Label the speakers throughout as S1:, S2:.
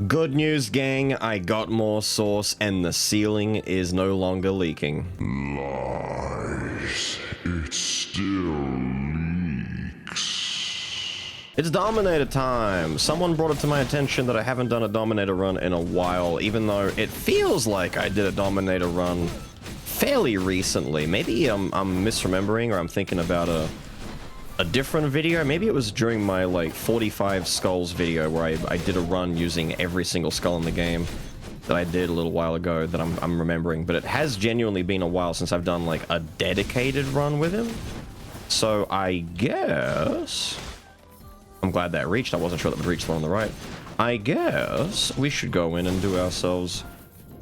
S1: Good news, gang. I got more sauce and the ceiling is no longer leaking.
S2: Lies. It still leaks.
S1: It's Dominator time! Someone brought it to my attention that I haven't done a Dominator run in a while, even though it feels like I did a Dominator run fairly recently. Maybe I'm misremembering, or I'm thinking about a different video. Maybe it was during my, like, 45 skulls video where I did a run using every single skull in the game that I did a little while ago that I'm remembering. But it has genuinely been a while since I've done, like, a dedicated run with him. So I guess... I'm glad that reached. I wasn't sure that would reach the one on the right. I guess we should go in and do ourselves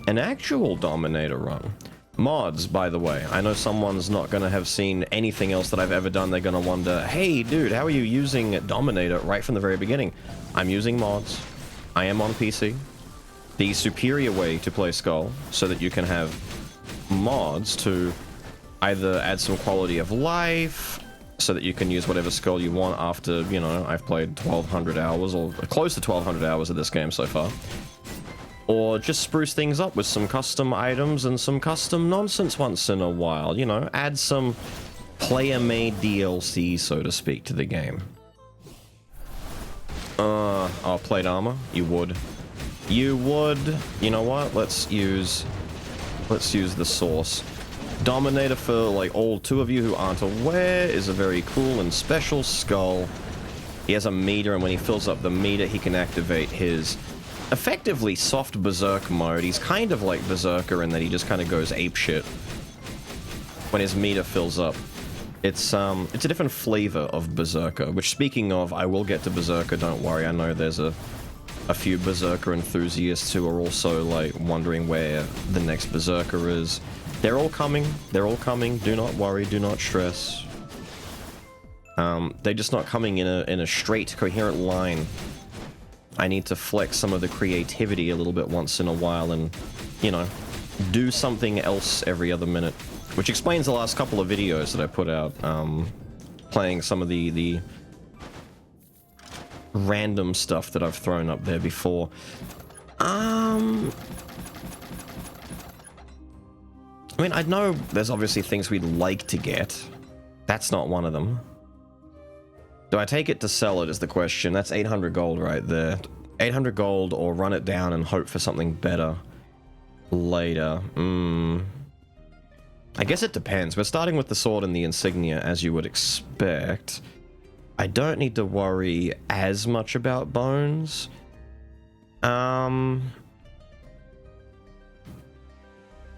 S1: an actual Dominator run. Mods, by the way. I know someone's not going to have seen anything else that I've ever done. They're going to wonder, hey, dude, how are you using Dominator right from the very beginning? I'm using mods. I am on PC. The superior way to play Skull, so that you can have mods to either add some quality of life, so that you can use whatever skull you want after, you know, I've played 1,200 hours, or close to 1,200 hours of this game so far. Or just spruce things up with some custom items and some custom nonsense once in a while. You know, add some player-made DLC, so to speak, to the game. Oh, plate armor? You would. You would. You know what? Let's use the source. Dominator, for, like, all two of you who aren't aware, is a very cool and special skull. He has a meter, and when he fills up the meter, he can activate his... effectively soft berserk mode. He's kind of like Berserker in that he just kind of goes apeshit when his meter fills up. It's a different flavor of Berserker, which, speaking of, I will get to Berserker, don't worry. I know there's a few Berserker enthusiasts who are also, like, wondering where the next Berserker is. They're all coming. They're all coming. Do not worry. Do not stress. They're just not coming in a straight, coherent line. I need to flex some of the creativity a little bit once in a while and, you know, do something else every other minute. Which explains the last couple of videos that I put out, playing some of the random stuff that I've thrown up there before. I mean, I know there's obviously things we'd like to get. That's not one of them. Do I take it to sell it is the question. That's 800 gold right there. 800 gold or run it down and hope for something better later. I guess it depends. We're starting with the sword and the insignia, as you would expect. I don't need to worry as much about bones.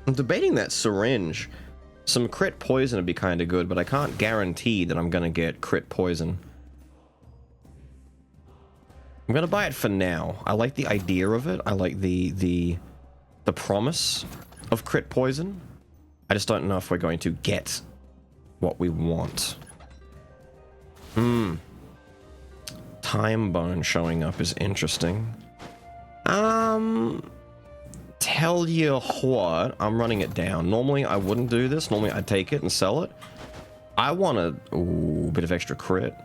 S1: I'm debating that syringe. Some crit poison would be kind of good, but I can't guarantee that I'm going to get crit poison. I'm gonna buy it for now. I like the idea of it. I like the promise of crit poison. I just don't know if we're going to get what we want. Time bone showing up is interesting. Tell you what, I'm running it down. Normally I wouldn't do this. Normally I'd take it and sell it. I want a bit of extra crit.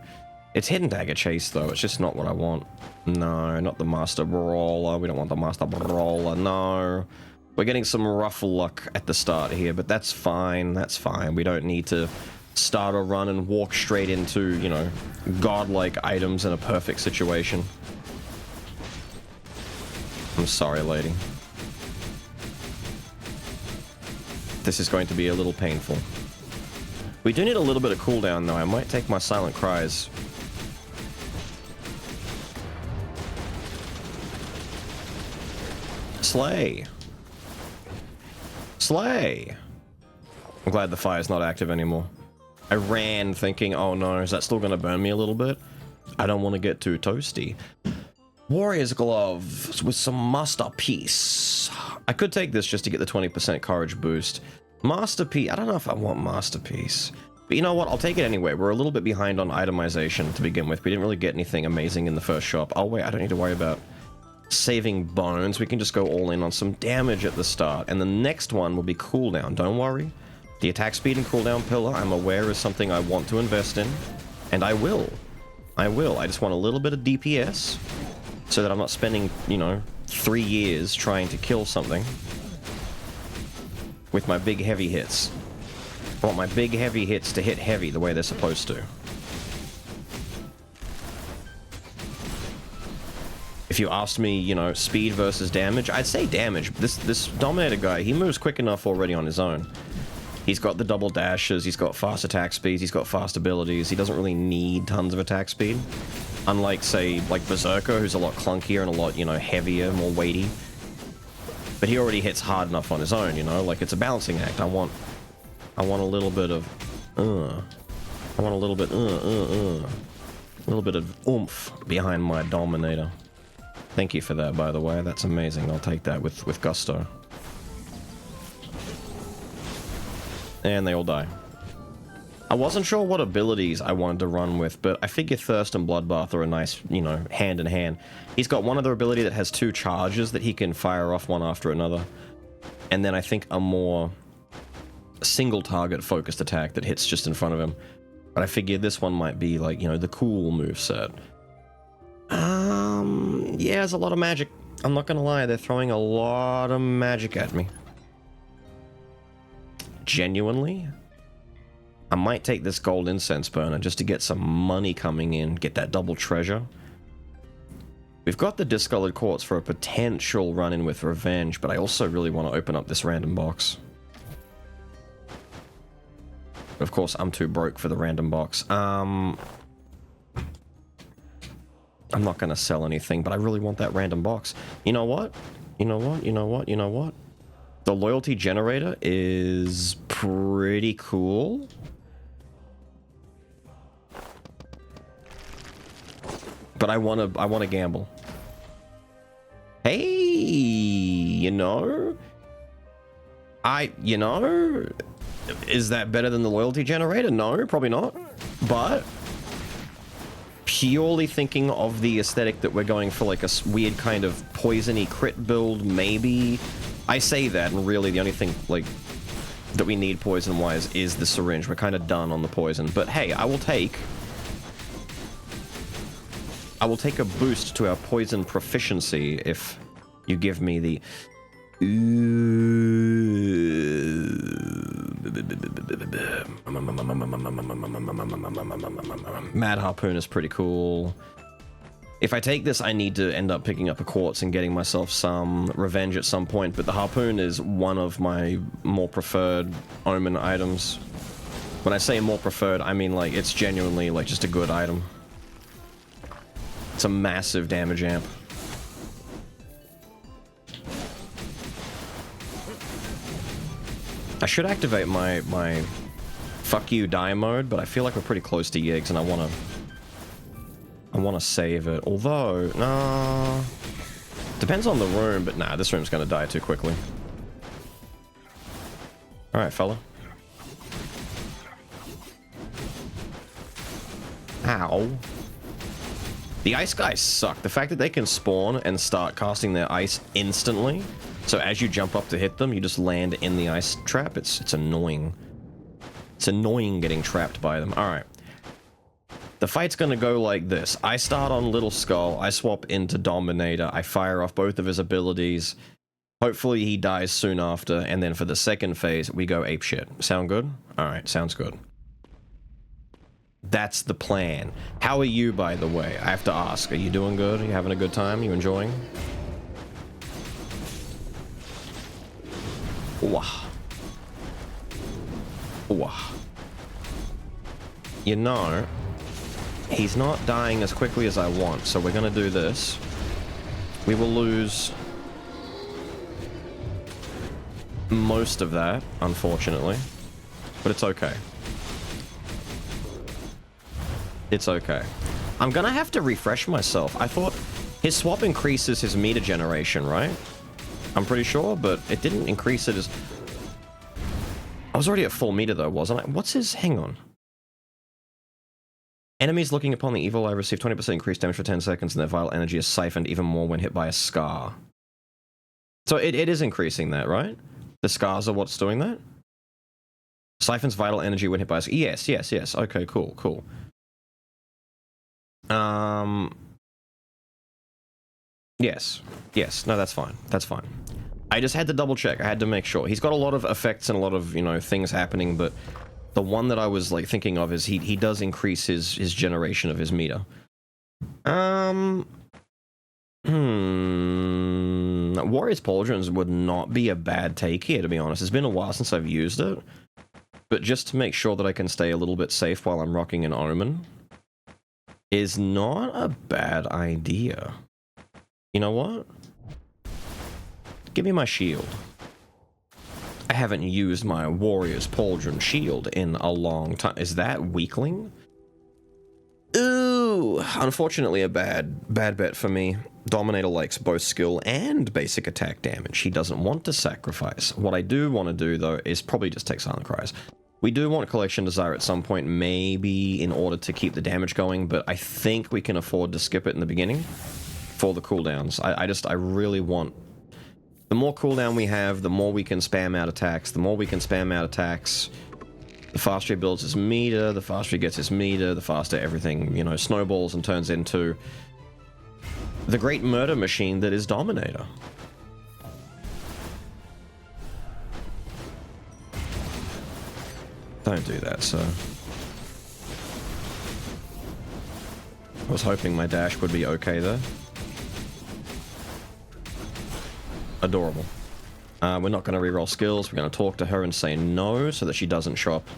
S1: It's Hidden Dagger Chase, though. It's just not what I want. No, not the Master Brawler. We don't want the Master Brawler. No. We're getting some rough luck at the start here, but that's fine. That's fine. We don't need to start a run and walk straight into, you know, godlike items in a perfect situation. I'm sorry, lady. This is going to be a little painful. We do need a little bit of cooldown, though. I might take my Silent Cries. Slay. Slay. I'm glad the fire's not active anymore. I ran thinking, oh no, is that still going to burn me a little bit? I don't want to get too toasty. Warrior's Gloves with some Masterpiece. I could take this just to get the 20% courage boost. Masterpiece. I don't know if I want Masterpiece. But you know what? I'll take it anyway. We're a little bit behind on itemization to begin with. We didn't really get anything amazing in the first shop. Oh wait, I don't need to worry about saving bones. We can just go all in on some damage at the start. And the next one will be cooldown. Don't worry. The attack speed and cooldown pillar, I'm aware, is something I want to invest in. And I will. I will. I just want a little bit of DPS so that I'm not spending, you know, 3 years trying to kill something with my big heavy hits. I want my big heavy hits to hit heavy the way they're supposed to. If you asked me, you know, speed versus damage, I'd say damage. This Dominator guy, he moves quick enough already on his own. He's got the double dashes, he's got fast attack speeds, he's got fast abilities. He doesn't really need tons of attack speed. Unlike, say, like Berserker, who's a lot clunkier and a lot, you know, heavier, more weighty. But he already hits hard enough on his own, you know? Like, it's a balancing act. I want a little bit of, I want a little bit, a little bit of oomph behind my Dominator. Thank you for that, by the way. That's amazing. I'll take that with gusto. And they all die. I wasn't sure what abilities I wanted to run with, but I figure Thirst and Bloodbath are a nice, you know, hand in hand. He's got one other ability that has 2 charges that he can fire off one after another. And then I think a more single target focused attack that hits just in front of him. But I figure this one might be like, you know, the cool moveset. Yeah, there's a lot of magic. I'm not gonna lie, they're throwing a lot of magic at me. Genuinely, I might take this gold incense burner just to get some money coming in, get that double treasure. We've got the discolored quartz for a potential run-in with revenge, but I also really want to open up this random box. But of course, I'm too broke for the random box. I'm not going to sell anything, but I really want that random box. You know what? You know what? You know what? You know what? The loyalty generator is pretty cool. But I want to gamble. Hey, you know, is that better than the loyalty generator? No, probably not. But purely thinking of the aesthetic that we're going for, like a weird kind of poisony crit build, maybe. I say that, and really the only thing, like, that we need poison-wise is the syringe. We're kind of done on the poison. But hey, I will take a boost to our poison proficiency if you give me the... Mad Harpoon is pretty cool. If I take this, I need to end up picking up a quartz and getting myself some revenge at some point, but the harpoon is one of my more preferred omen items. When I say more preferred, I mean, like, it's genuinely, like, just a good item. It's a massive damage amp. I should activate my fuck you die mode, but I feel like we're pretty close to Yiggs, and I wanna save it. Although, nah, depends on the room, but nah, this room's gonna die too quickly. All right, fella. Ow. The ice guys suck. The fact that they can spawn and start casting their ice instantly, so as you jump up to hit them, you just land in the ice trap. It's annoying. It's annoying getting trapped by them. All right. The fight's gonna go like this. I start on Little Skull. I swap into Dominator. I fire off both of his abilities. Hopefully he dies soon after. And then for the second phase, we go apeshit. Sound good? All right, sounds good. That's the plan. How are you, by the way? I have to ask. Are you doing good? Are you having a good time? Are you enjoying? Wah. Wah. You know, he's not dying as quickly as I want, so we're gonna do this. We will lose most of that, unfortunately, but it's okay. It's okay. I'm gonna have to refresh myself. I thought his swap increases his meter generation, right? I'm pretty sure, but it didn't increase it as... I was already at full meter though, wasn't I? What's his... Hang on. Enemies looking upon the evil eye receive 20% increased damage for 10 seconds, and their vital energy is siphoned even more when hit by a scar. So it is increasing that, right? The scars are what's doing that? Siphons vital energy when hit by a scar. Yes. Okay, cool. Yes. Yes. No, that's fine. That's fine. I just had to double check. I had to make sure. He's got a lot of effects and a lot of, you know, things happening, but the one that I was, like, thinking of is he does increase his generation of his meter. Warrior's Pauldrons would not be a bad take here, to be honest. It's been a while since I've used it, but just to make sure that I can stay a little bit safe while I'm rocking an Omen is not a bad idea. You know what? Give me my shield. I haven't used my Warrior's Pauldron shield in a long time. Is that weakling? Ooh, unfortunately a bad bet for me. Dominator likes both skill and basic attack damage. He doesn't want to sacrifice. What I do want to do, though, is probably just take Silent Cries. We do want Collection Desire at some point, maybe in order to keep the damage going, but I think we can afford to skip it in the beginning for the cooldowns. I really want... The more cooldown we have, the more we can spam out attacks. The more we can spam out attacks, the faster he builds his meter, the faster he gets his meter, the faster everything, you know, snowballs and turns into the great murder machine that is Dominator. Don't do that, sir. I was hoping my dash would be okay there. Adorable. We're not going to reroll skills. We're going to talk to her and say no so that she doesn't show up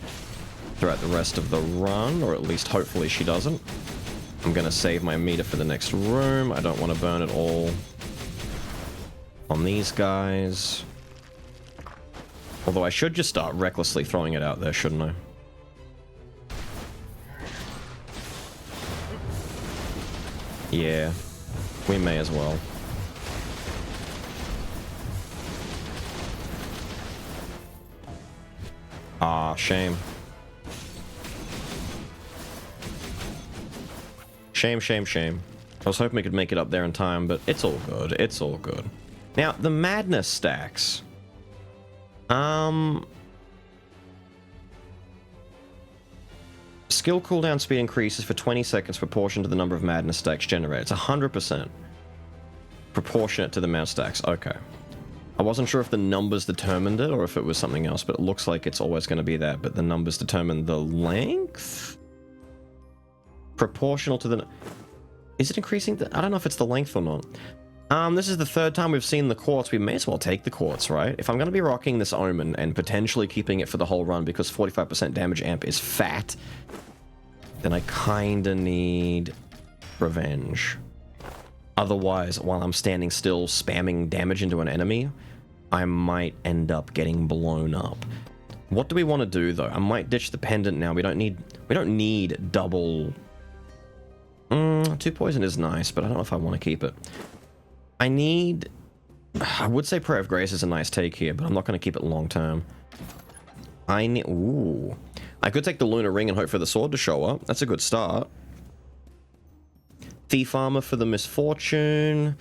S1: throughout the rest of the run, or at least hopefully she doesn't. I'm going to save my meter for the next room. I don't want to burn it all on these guys. Although I should just start recklessly throwing it out there, shouldn't I? Yeah, we may as well. Ah, shame. Shame, shame, shame. I was hoping we could make it up there in time, but it's all good. It's all good. Now, the madness stacks. Skill cooldown speed increases for 20 seconds proportion to the number of madness stacks generated. It's 100% proportionate to the amount of stacks. Okay. I wasn't sure if the numbers determined it or if it was something else, but it looks like it's always going to be that, but the numbers determine the length? Proportional to the... Is it increasing? I don't know if it's the length or not. This is the third time we've seen the quartz. We may as well take the quartz, right? If I'm going to be rocking this Omen and potentially keeping it for the whole run because 45% damage amp is fat, then I kinda need revenge. Otherwise, while I'm standing still spamming damage into an enemy, I might end up getting blown up. What do we want to do, though? I might ditch the pendant now. We don't need double... 2 poison is nice, but I don't know if I want to keep it. I would say Prayer of Grace is a nice take here, but I'm not going to keep it long term. Ooh. I could take the Lunar Ring and hope for the sword to show up. That's a good start. Thief Armor for the Misfortune.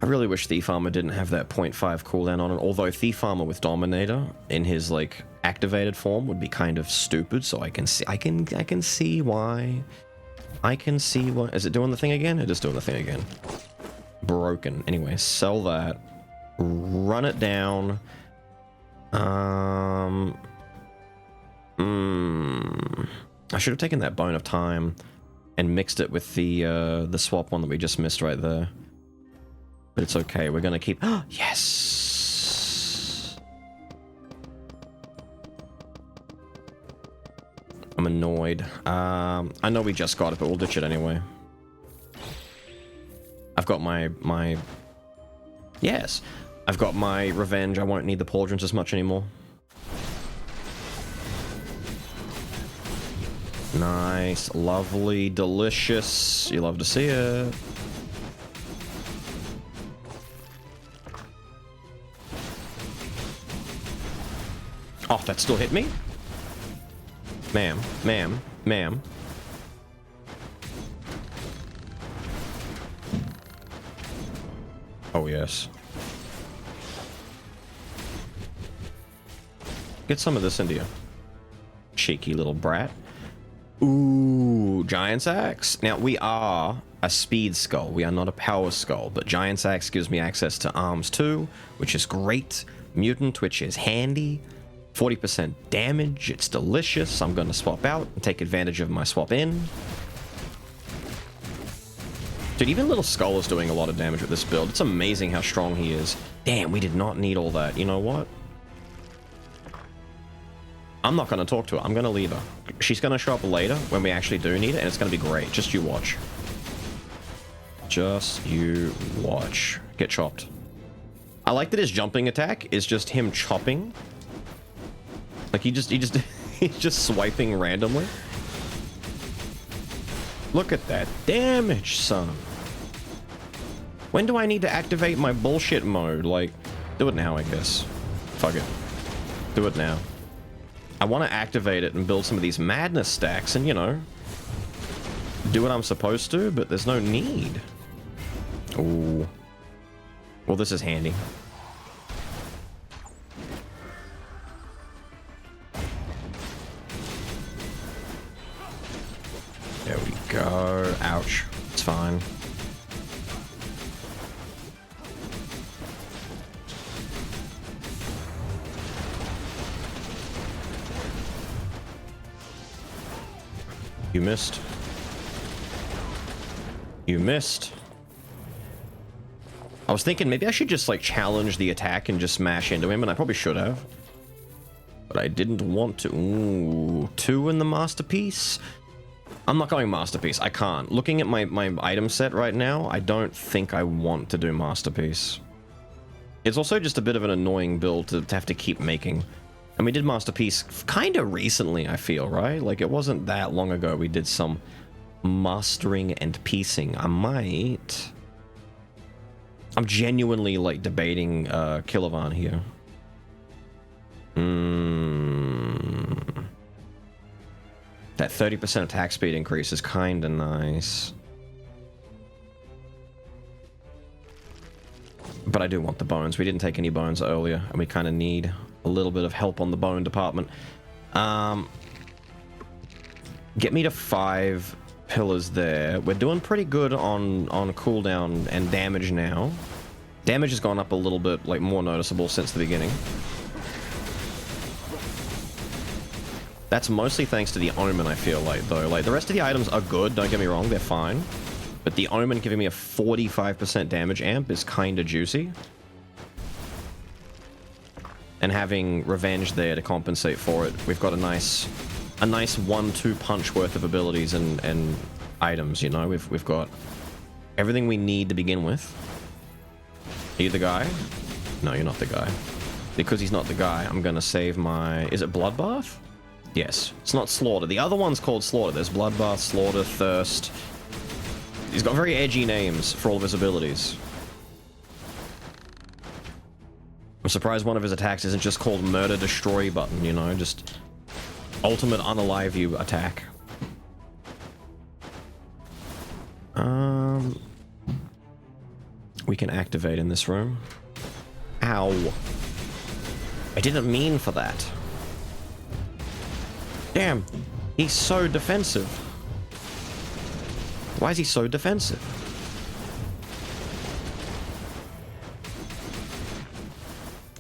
S1: I really wish Thief Armor didn't have that 0.5 cooldown on it, although Thief Armor with Dominator in his, like, activated form would be kind of stupid, so I can see why. I can see why. Is it doing the thing again? It is doing the thing again. Broken. Anyway, sell that. Run it down. I should have taken that Bone of Time and mixed it with the swap one that we just missed right there. But it's okay. We're gonna keep... Yes! I'm annoyed. I know we just got it, but we'll ditch it anyway. I've got my... Yes! I've got my revenge. I won't need the pauldrons as much anymore. Nice, lovely, delicious. You love to see it. Oh, that still hit me? Ma'am, ma'am, ma'am. Oh, yes. Get some of this into you. Cheeky little brat. Ooh, Giant's Axe. Now, we are a speed skull. We are not a power skull, but Giant's Axe gives me access to arms too, which is great. Mutant, which is handy. 40% damage. It's delicious. I'm going to swap out and take advantage of my swap in. Dude, even Little Skull is doing a lot of damage with this build. It's amazing how strong he is. Damn, we did not need all that. You know what? I'm not going to talk to her. I'm going to leave her. She's going to show up later when we actually do need it, and it's going to be great. Just you watch. Just you watch. Get chopped. I like that his jumping attack is just him chopping. Like he's just swiping randomly. Look at that damage, son. When do I need to activate my bullshit mode? Like, do it now, I guess. Fuck it. Do it now. I want to activate it and build some of these madness stacks and, you know, do what I'm supposed to, but there's no need. Ooh. Well, this is handy. There we go. Ouch. It's fine. You missed. You missed. I was thinking maybe I should just like challenge the attack and just smash into him, and I probably should have. But I didn't want to. Ooh, 2 in the masterpiece. I'm not going masterpiece. I can't. Looking at my item set right now, I don't think I want to do masterpiece. It's also just a bit of an annoying build to have to keep making. And we did masterpiece kind of recently, I feel, right? Like, it wasn't that long ago we did some mastering and piecing. I'm genuinely, like, debating Kilovan here. That 30% attack speed increase is kind of nice. But I do want the bones. We didn't take any bones earlier, and we kind of need a little bit of help on the bone department. Get me to 5 pillars there. We're doing pretty good on cooldown and damage now. Damage has gone up a little bit, like, more noticeable since the beginning. That's mostly thanks to the Omen, I feel like, though. Like, the rest of the items are good, don't get me wrong, they're fine. But the Omen giving me a 45% damage amp is kind of juicy. And having Revenge there to compensate for it, we've got a nice 1-2 punch worth of abilities and items, you know? We've got everything we need to begin with. Are you the guy? No, you're not the guy. Because he's not the guy, I'm gonna save my... Is it Bloodbath? Yes. It's not Slaughter. The other one's called Slaughter. There's Bloodbath, Slaughter, Thirst. He's got very edgy names for all of his abilities. I'm surprised one of his attacks isn't just called Murder Destroy Button, you know? Just ultimate unalive you attack. We can activate in this room. Ow. I didn't mean for that. Damn. He's so defensive. Why is he so defensive?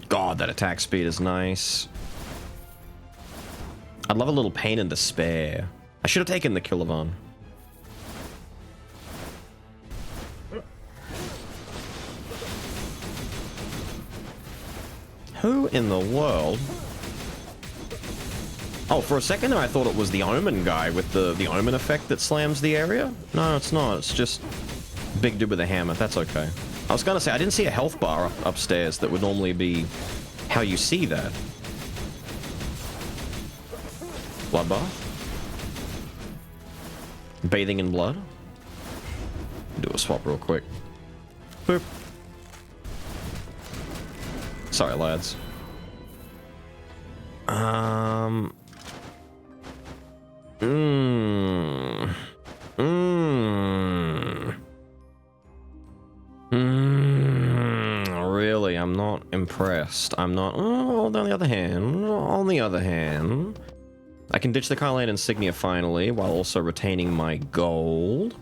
S1: God, that attack speed is nice. I'd love a little pain and despair. I should have taken the Kilovan. Who in the world? Oh, for a second there I thought it was the Omen guy with the Omen effect that slams the area. No, it's not. It's just big dude with a hammer. That's okay. I was gonna say, I didn't see a health bar upstairs that would normally be how you see that. Bloodbath? Bathing in blood? Do a swap real quick. Boop. Sorry, lads. Really, I'm not impressed. I'm not. Oh, on the other hand, I can ditch the Kylan insignia finally, while also retaining my gold.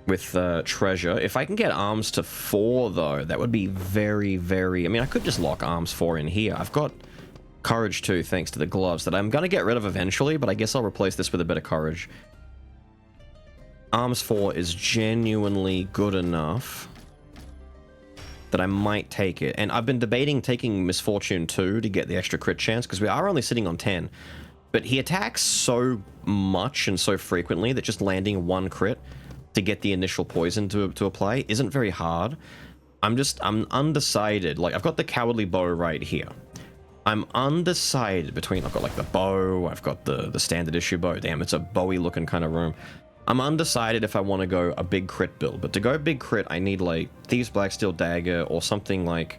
S1: With treasure. If I can get arms to 4, though, that would be very, very... I mean, I could just lock arms 4 in here. I've got courage 2, thanks to the gloves, that I'm going to get rid of eventually, but I guess I'll replace this with a bit of courage. Arms 4 is genuinely good enough that I might take it. And I've been debating taking Misfortune 2 to get the extra crit chance, because we are only sitting on 10. But he attacks so much and so frequently that just landing 1 crit to get the initial poison to apply isn't very hard. I'm undecided. Like, I've got the Cowardly Bow right here. I'm undecided between... I've got, like, the bow, I've got the standard issue bow. Damn, it's a bowy looking kind of room. I'm undecided if I want to go a big crit build, but to go big crit, I need, like, Thieves' Blacksteel Dagger or something like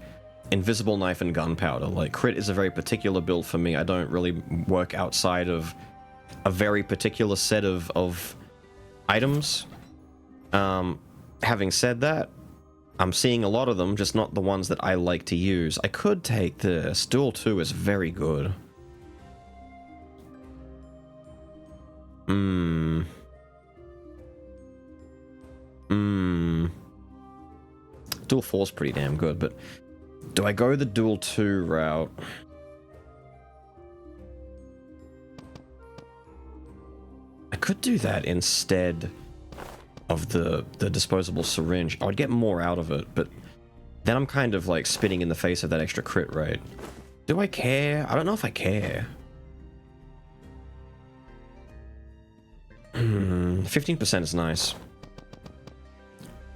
S1: Invisible Knife and Gunpowder. Like, crit is a very particular build for me. I don't really work outside of a very particular set of items. Having said that, I'm seeing a lot of them, just not the ones that I like to use. I could take this. Duel 2 is very good. Duel 4 is pretty damn good, but do I go the Duel 2 route? I could do that instead of the disposable syringe. I would get more out of it, but then I'm kind of like spitting in the face of that extra crit rate. Do I care? I don't know if I care. 15% is nice.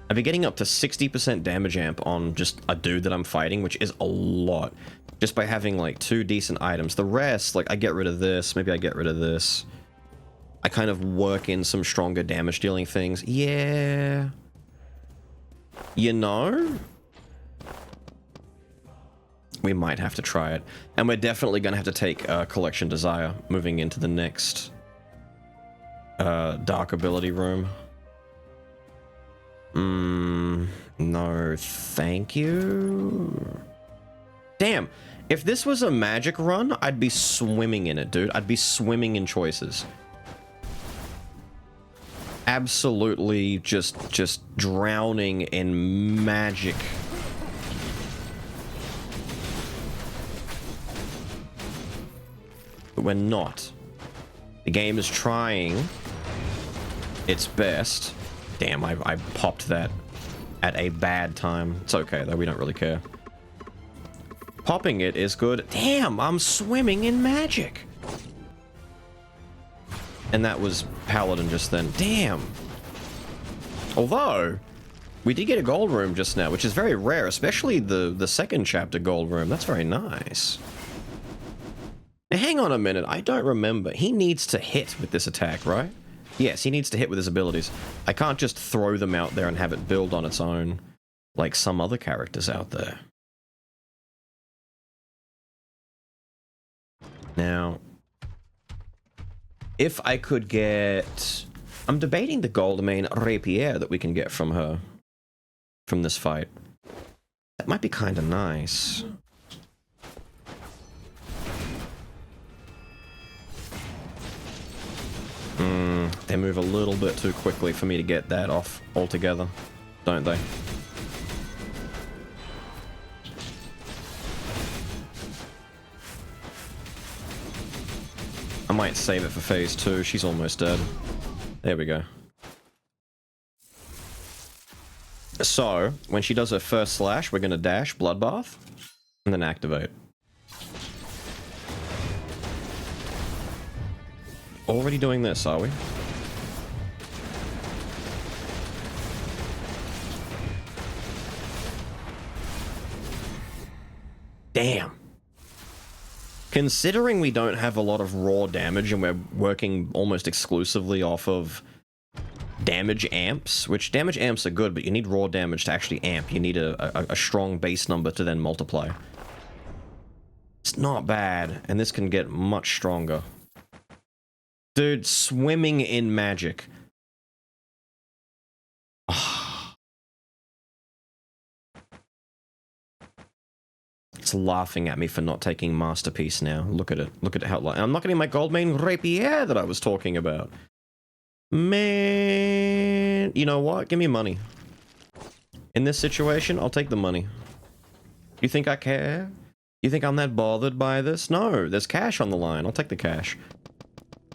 S1: I'd be getting up to 60% damage amp on just a dude that I'm fighting, which is a lot. Just by having like 2 decent items. The rest, like, I get rid of this, maybe I get rid of this. I kind of work in some stronger damage dealing things. Yeah. You know? We might have to try it. And we're definitely going to have to take Collection Desire moving into the next Dark Ability room. No, thank you. Damn. If this was a magic run, I'd be swimming in it, dude. I'd be swimming in choices. Absolutely just drowning in magic. But we're not. The game is trying its best. Damn, I popped that at a bad time. It's okay, though. We don't really care. Popping it is good. Damn, I'm swimming in magic. And that was Paladin just then. Damn. Although, we did get a gold room just now, which is very rare, especially the second chapter gold room. That's very nice. Now, hang on a minute. I don't remember. He needs to hit with this attack, right? Yes, he needs to hit with his abilities. I can't just throw them out there and have it build on its own, like some other characters out there. Now, if I could get... I'm debating the gold main rapier that we can get from her. From this fight. That might be kind of nice. They move a little bit too quickly for me to get that off altogether, don't they? I might save it for phase 2. She's almost dead. There we go. So, when she does her first slash, we're going to dash, Bloodbath, and then activate. Already doing this, are we? Damn. Considering we don't have a lot of raw damage and we're working almost exclusively off of damage amps, which damage amps are good, but you need raw damage to actually amp. You need a strong base number to then multiply. It's not bad, and this can get much stronger. Dude, swimming in magic. It's laughing at me for not taking Masterpiece now. Look at it. Look at how... I'm not getting my gold main rapier that I was talking about. Man... You know what? Give me money. In this situation, I'll take the money. You think I care? You think I'm that bothered by this? No, there's cash on the line. I'll take the cash.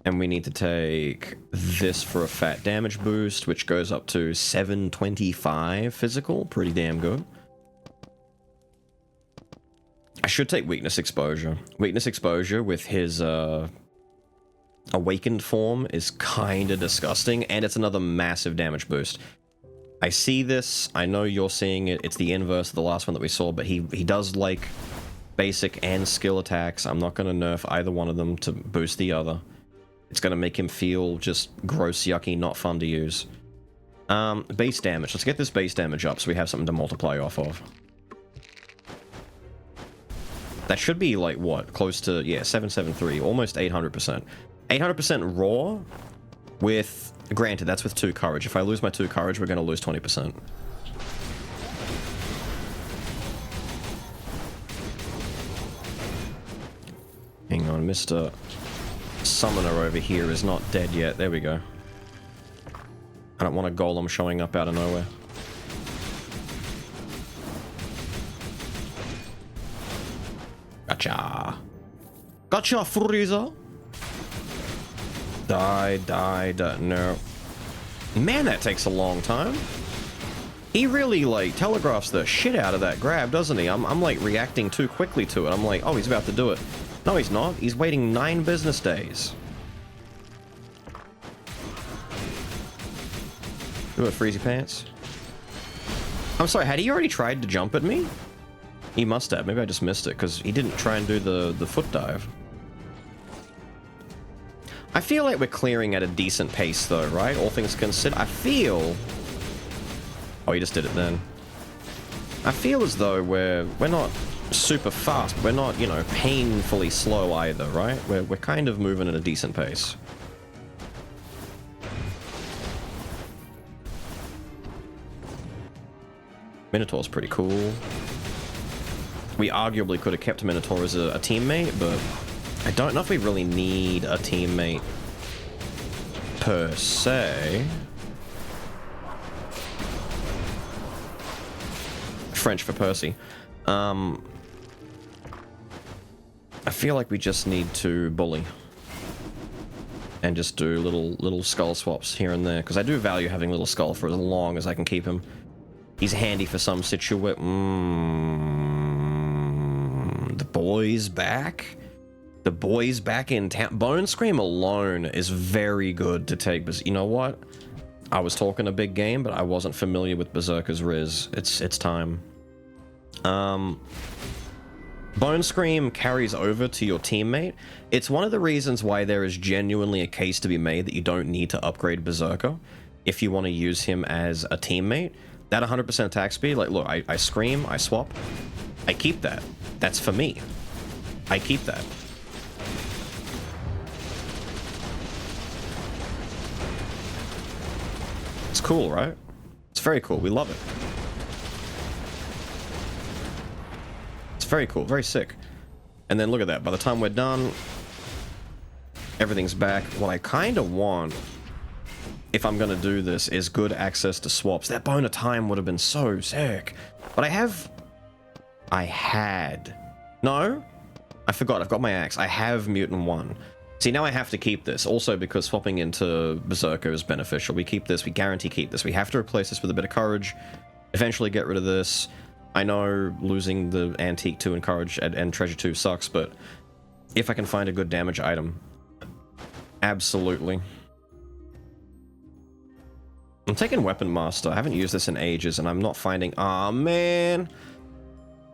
S1: And we need to take this for a fat damage boost, which goes up to 725 physical. Pretty damn good. I should take Weakness Exposure. Weakness Exposure with his awakened form is kinda disgusting, and it's another massive damage boost. I see this, I know you're seeing it, it's the inverse of the last one that we saw, but he does like basic and skill attacks. I'm not gonna nerf either one of them to boost the other. It's gonna make him feel just gross, yucky, not fun to use. Base damage. Let's get this base damage up so we have something to multiply off of. That should be like, what? Close to, yeah, 773, almost 800%. 800% raw with... Granted, that's with 2 courage. If I lose my 2 courage, we're gonna lose 20%. Hang on, Mr. Summoner over here is not dead yet. There we go. I don't want a golem showing up out of nowhere. Gotcha. Gotcha, Frieza. Die. No. Man, that takes a long time. He really, like, telegraphs the shit out of that grab, doesn't he? I'm like, reacting too quickly to it. I'm like, oh, he's about to do it. No, he's not. He's waiting 9 business days. Do it, Freezy Pants. I'm sorry, had he already tried to jump at me? He must have. Maybe I just missed it, because he didn't try and do the foot dive. I feel like we're clearing at a decent pace, though, right? All things considered. I feel... Oh, he just did it then. I feel as though we're not super fast. We're not, you know, painfully slow either, right? We're kind of moving at a decent pace. Minotaur's pretty cool. We arguably could have kept Minotaur as a teammate, but I don't know if we really need a teammate per se. French for Percy. I feel like we just need to bully and just do little skull swaps here and there, because I do value having little skull for as long as I can keep him. He's handy for some The boy's back? The boy's back in town. Bone Scream alone is very good to take, but you know what? I was talking a big game, but I wasn't familiar with Berserker's Riz. It's time. Bone Scream carries over to your teammate. It's one of the reasons why there is genuinely a case to be made that you don't need to upgrade Berserker if you want to use him as a teammate. That 100% attack speed, like, look, I scream, I swap, I keep that. That's for me. I keep that. It's cool, right? It's very cool. We love it. It's very cool. Very sick. And then look at that. By the time we're done, everything's back. What I kind of want, if I'm going to do this, is good access to swaps. That Bone of Time would have been so sick. But I had... No? I forgot. I've got my axe. I have Mutant 1. See, now I have to keep this. Also, because swapping into Berserker is beneficial. We keep this. We guarantee keep this. We have to replace this with a bit of courage. Eventually get rid of this. I know losing the Antique 2 and Courage and Treasure 2 sucks, but if I can find a good damage item, absolutely. I'm taking Weapon Master. I haven't used this in ages, and I'm not finding... Aw, man.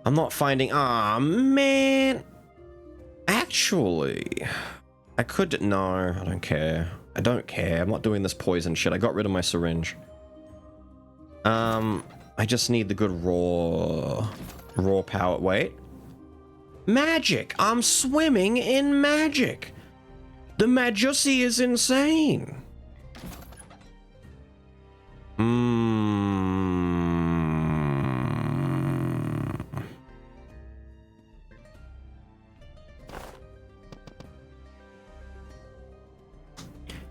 S1: I'm not finding... Aw, man. Actually, I could... No, I don't care. I don't care. I'm not doing this poison shit. I got rid of my syringe. I just need the good raw power. Wait. Magic! I'm swimming in magic! The Majusi is insane!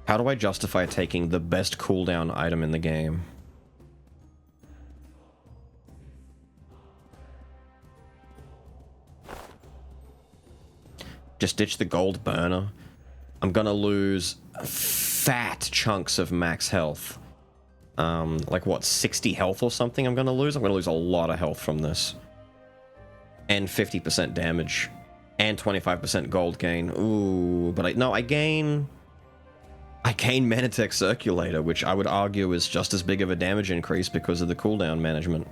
S1: How do I justify taking the best cooldown item in the game? Just ditch the gold burner. I'm gonna lose fat chunks of max health. Like what, 60 health or something I'm gonna lose? I'm gonna lose a lot of health from this. And 50% damage. And 25% gold gain. Ooh, but I gain Manatech Circulator, which I would argue is just as big of a damage increase because of the cooldown management.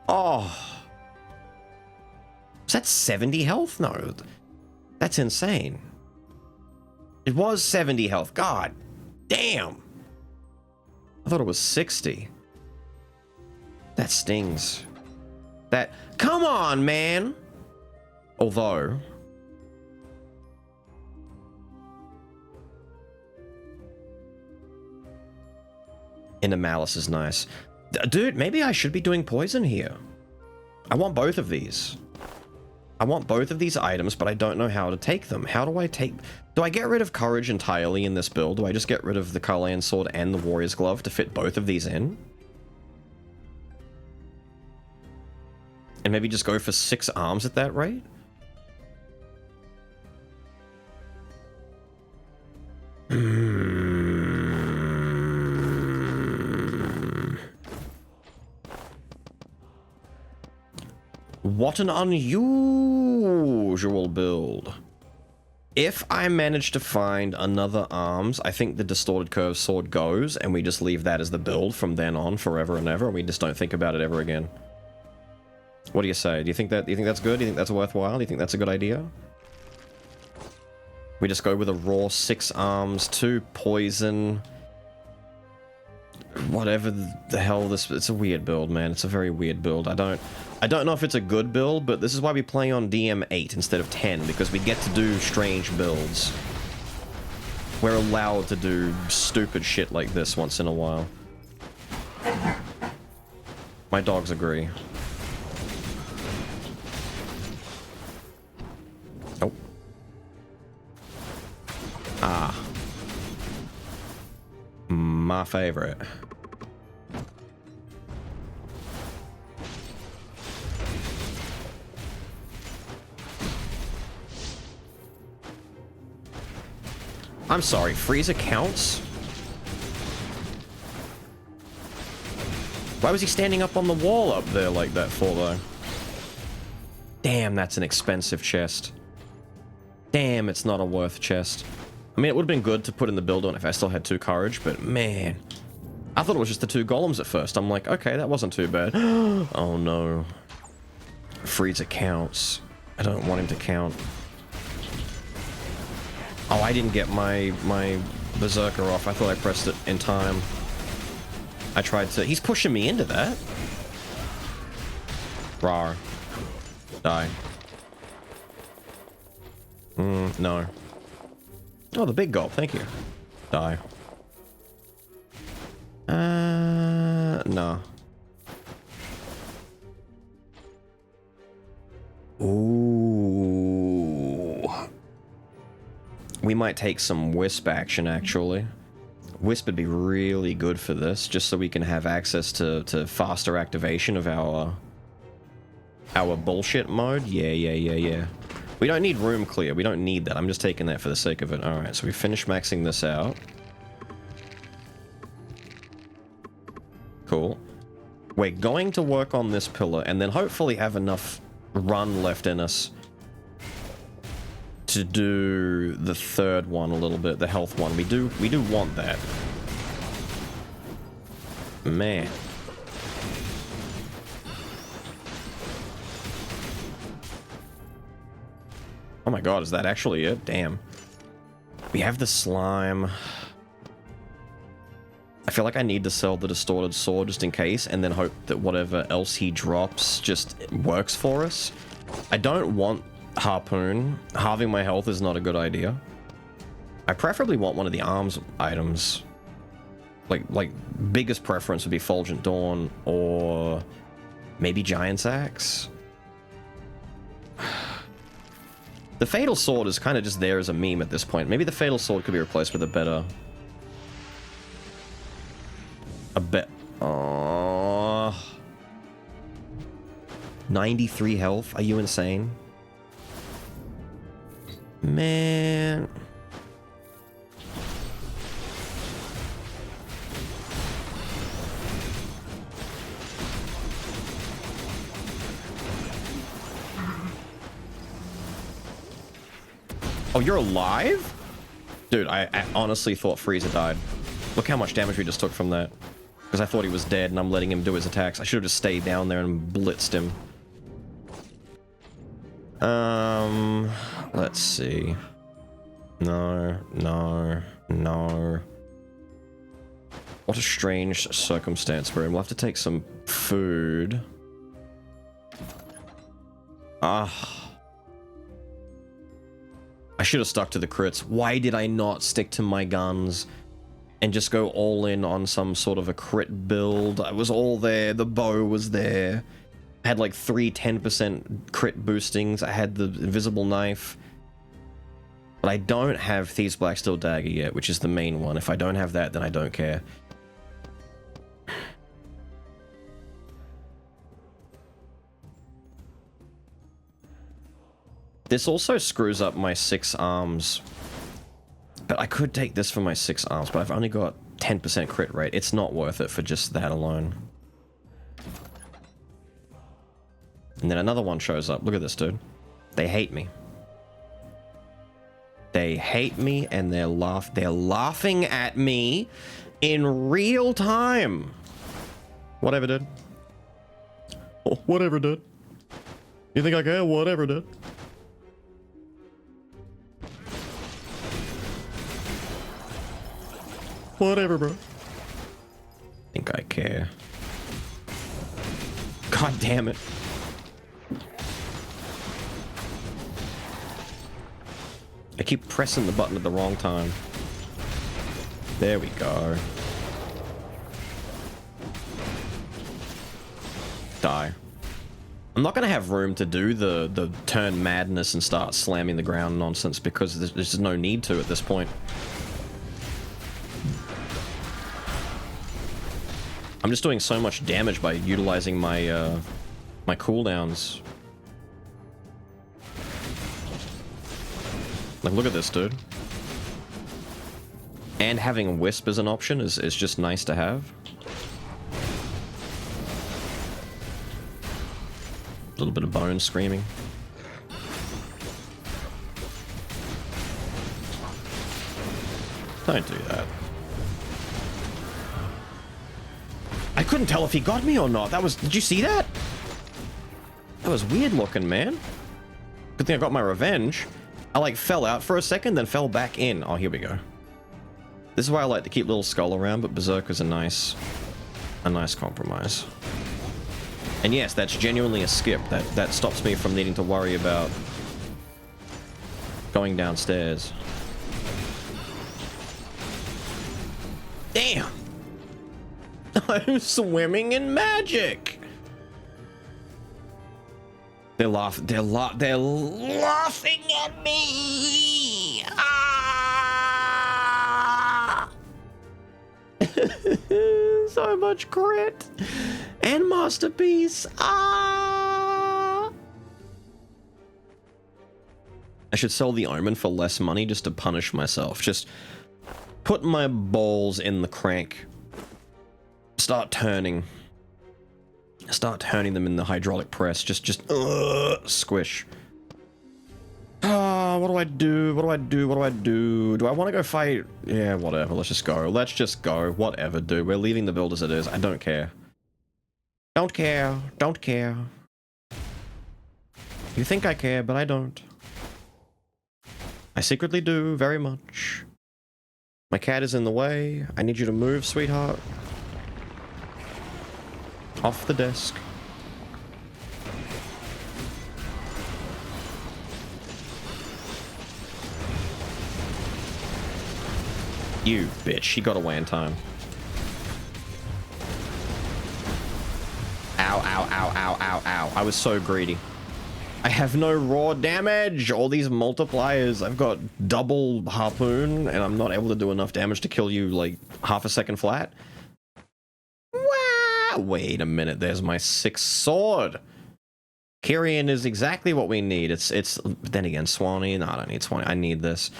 S1: Oh. Is that 70 health? No. That's insane. It was 70 health. God damn. I thought it was 60. That stings. That... Come on, man! Although... Inner Malice is nice. Dude, maybe I should be doing poison here. I want both of these. I want both of these items, but I don't know how to take them. How do I take... Do I get rid of Courage entirely in this build? Do I just get rid of the Karlian Sword and the Warrior's Glove to fit both of these in? And maybe just go for 6 arms at that rate? What an unusual build. If I manage to find another arms, I think the Distorted Curve Sword goes, and we just leave that as the build from then on forever and ever, and we just don't think about it ever again. What do you say? Do you think that's good? Do you think that's worthwhile? Do you think that's a good idea? We just go with a raw 6 arms, 2 poison. Whatever the hell this... It's a weird build, man. It's a very weird build. I don't know if it's a good build, but this is why we play on DM8 instead of 10, because we get to do strange builds. We're allowed to do stupid shit like this once in a while. My dogs agree. Oh. Ah. My favorite. I'm sorry, Frieza counts? Why was he standing up on the wall up there like that for, though? Damn, that's an expensive chest. Damn, it's not a worth chest. I mean, it would have been good to put in the build on if I still had 2 courage, but man. I thought it was just the 2 golems at first. I'm like, okay, that wasn't too bad. Oh no. Frieza counts. I don't want him to count. Oh, I didn't get my Berserker off. I thought I pressed it in time. I tried to... He's pushing me into that. Rawr. Die. No. Oh, the big gulp. Thank you. Die. No. Ooh. We might take some Wisp action, actually. Wisp would be really good for this, just so we can have access to faster activation of our bullshit mode. Yeah. We don't need room clear. We don't need that. I'm just taking that for the sake of it. Alright, so we finished maxing this out. Cool. We're going to work on this pillar, and then hopefully have enough run left in us to do the 3rd one a little bit, the health one. We do want that. Man. Oh my god, is that actually it? Damn. We have the slime. I feel like I need to sell the Distorted Sword just in case, and then hope that whatever else he drops just works for us. I don't want Harpoon. Halving my health is not a good idea. I preferably want one of the arms items. Like biggest preference would be Fulgent Dawn, or maybe Giant's Axe. The Fatal Sword is kind of just there as a meme at this point. Maybe the Fatal Sword could be replaced with a better... Oh... 93 health? Are you insane? Man... Oh, you're alive? Dude, I honestly thought Frieza died. Look how much damage we just took from that. Because I thought he was dead and I'm letting him do his attacks. I should have just stayed down there and blitzed him. Let's see. No. What a strange circumstance we're in. We'll have to take some food. I should have stuck to the crits. Why did I not stick to my guns and just go all in on some sort of a crit build? I was all there. The bow was there. I had like 3 10% crit boostings. I had the invisible knife. But I don't have Thieves Black Steel Dagger yet, which is the main one. If I don't have that, then I don't care. This also screws up my 6 arms. But I could take this for my 6 arms, but I've only got 10% crit rate. It's not worth it for just that alone. And then another one shows up. Look at this, dude. They hate me. They hate me and they're laughing at me in real time. Whatever, dude. Oh, whatever, dude. You think I care? Whatever, dude. Whatever, bro. Think I care. God damn it. I keep pressing the button at the wrong time. There we go. Die. I'm not going to have room to do the turn madness and start slamming the ground nonsense because there's just no need to at this point. I'm just doing so much damage by utilizing my my cooldowns. Like, look at this, dude. And having a Wisp as an option is just nice to have. A little bit of bone screaming. Don't do that. I couldn't tell if he got me or not. That was... Did you see that? That was weird looking, man. Good thing I got my revenge. I, like, fell out for a second, then fell back in. Oh, here we go. This is why I like to keep Little Skull around, but Berserker's a nice compromise. And yes, that's genuinely a skip. That stops me from needing to worry about going downstairs. Damn! I'm swimming in magic! They're laughing at me! Ah! So much crit! And masterpiece! Ah! I should sell the Omen for less money just to punish myself. Just put my balls in the crank. Start turning them in the hydraulic press. Just squish. What do I do? What do I do? What do I do? Do I want to go fight? Yeah, whatever. Let's just go. Let's just go. Whatever, dude. We're leaving the build as it is. I don't care. Don't care. Don't care. You think I care, but I don't. I secretly do, very much. My cat is in the way. I need you to move, sweetheart. Off the desk. You bitch, she got away in time. Ow, ow, ow, ow, ow, ow. I was so greedy. I have no raw damage. All these multipliers. I've got double harpoon, and I'm not able to do enough damage to kill you like half a second flat. Wow! Wait a minute. There's my 6th sword. Kyrian is exactly what we need. It's. Then again, Swanee. No, I don't need Swanee. I need this.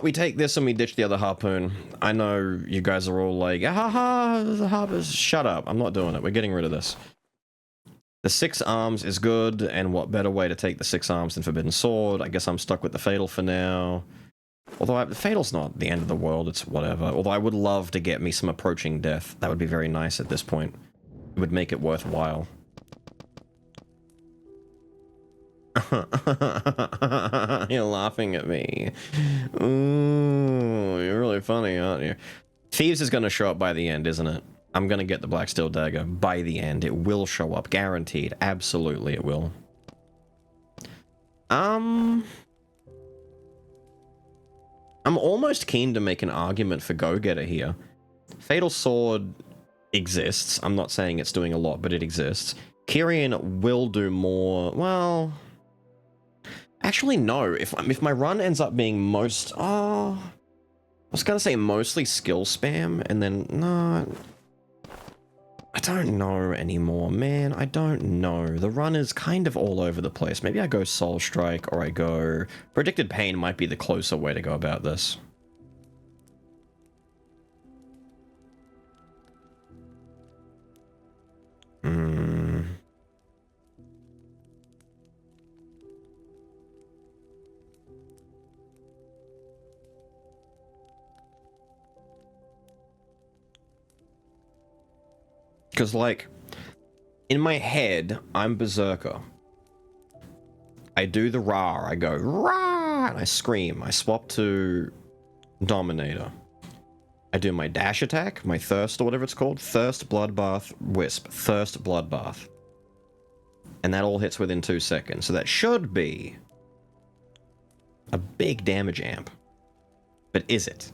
S1: We take this and we ditch the other harpoon. I know you guys are all like, haha, the harpoon. Shut up. I'm not doing it. We're getting rid of this. The 6 arms is good, and what better way to take the 6 arms than Forbidden Sword? I guess I'm stuck with the Fatal for now. Although the Fatal's not the end of the world, it's whatever. Although I would love to get me some Approaching Death. That would be very nice at this point. It would make it worthwhile. You're laughing at me. Ooh, you're really funny, aren't you? Thieves is going to show up by the end, isn't it? I'm going to get the Black Steel Dagger by the end. It will show up. Guaranteed. Absolutely it will. I'm almost keen to make an argument for Go-Getter here. Fatal Sword exists. I'm not saying it's doing a lot, but it exists. Kyrian will do more. Well... Actually, no. If my run ends up being most... Oh... I was gonna say mostly skill spam, and then... No... I don't know anymore, man. I don't know. The run is kind of all over the place. Maybe I go Soul Strike, or I go... Predicted Pain might be the closer way to go about this. Because, like, in my head, I'm Berserker. I do the Ra, I go Ra, and I scream. I swap to Dominator. I do my dash attack, my Thirst, or whatever it's called. Thirst, Bloodbath, Wisp. Thirst, Bloodbath. And that all hits within 2 seconds. So that should be a big damage amp. But is it?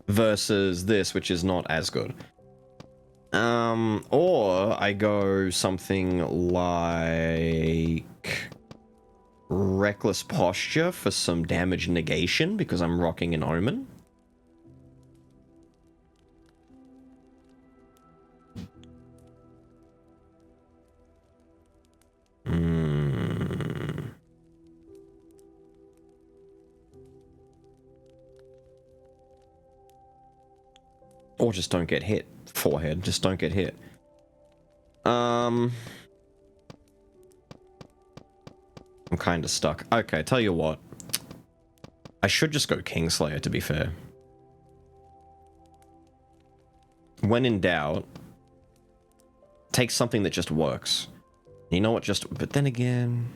S1: Versus this, which is not as good. Or I go something like Reckless Posture for some damage negation because I'm rocking an Omen. Or just don't get hit. Forehead, just don't get hit. I'm kind of stuck. Okay, tell you what. I should just go Kingslayer, to be fair. When in doubt, take something that just works. You know what, just... But then again...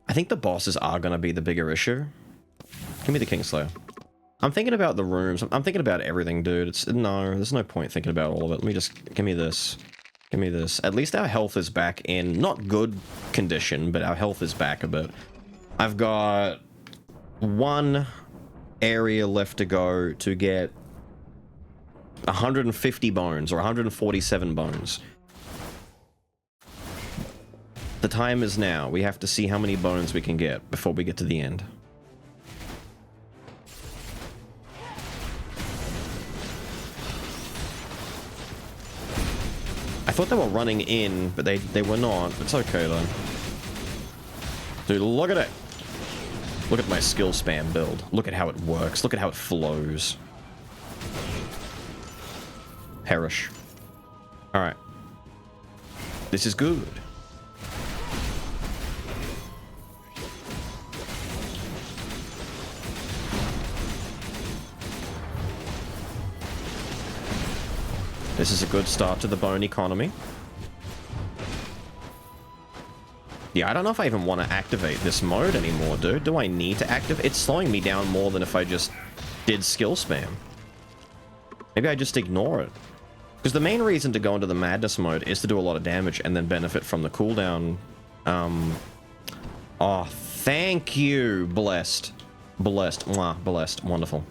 S1: I think the bosses are going to be the bigger issue. Give me the Kingslayer. I'm thinking about the rooms. I'm thinking about everything, dude. No, there's no point thinking about all of it. Let me just... Give me this. Give me this. At least our health is back in... Not good condition, but our health is back a bit. I've got... 1 area left to go to get... 150 bones, or 147 bones. The time is now. We have to see how many bones we can get before we get to the end. I thought they were running in, but they were not. It's okay, though. Dude, look at it. Look at my skill spam build. Look at how it works. Look at how it flows. Perish. Alright. This is good. This is a good start to the bone economy. Yeah, I don't know if I even want to activate this mode anymore, dude. Do I need to activate? It's slowing me down more than if I just did skill spam. Maybe I just ignore it. Because the main reason to go into the madness mode is to do a lot of damage and then benefit from the cooldown. Oh, thank you, blessed. Blessed. Mwah, blessed. Wonderful.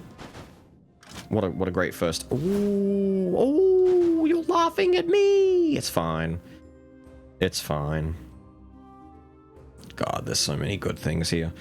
S1: What a great first. Ooh, oh, you're laughing at me. It's fine. It's fine. God, there's so many good things here.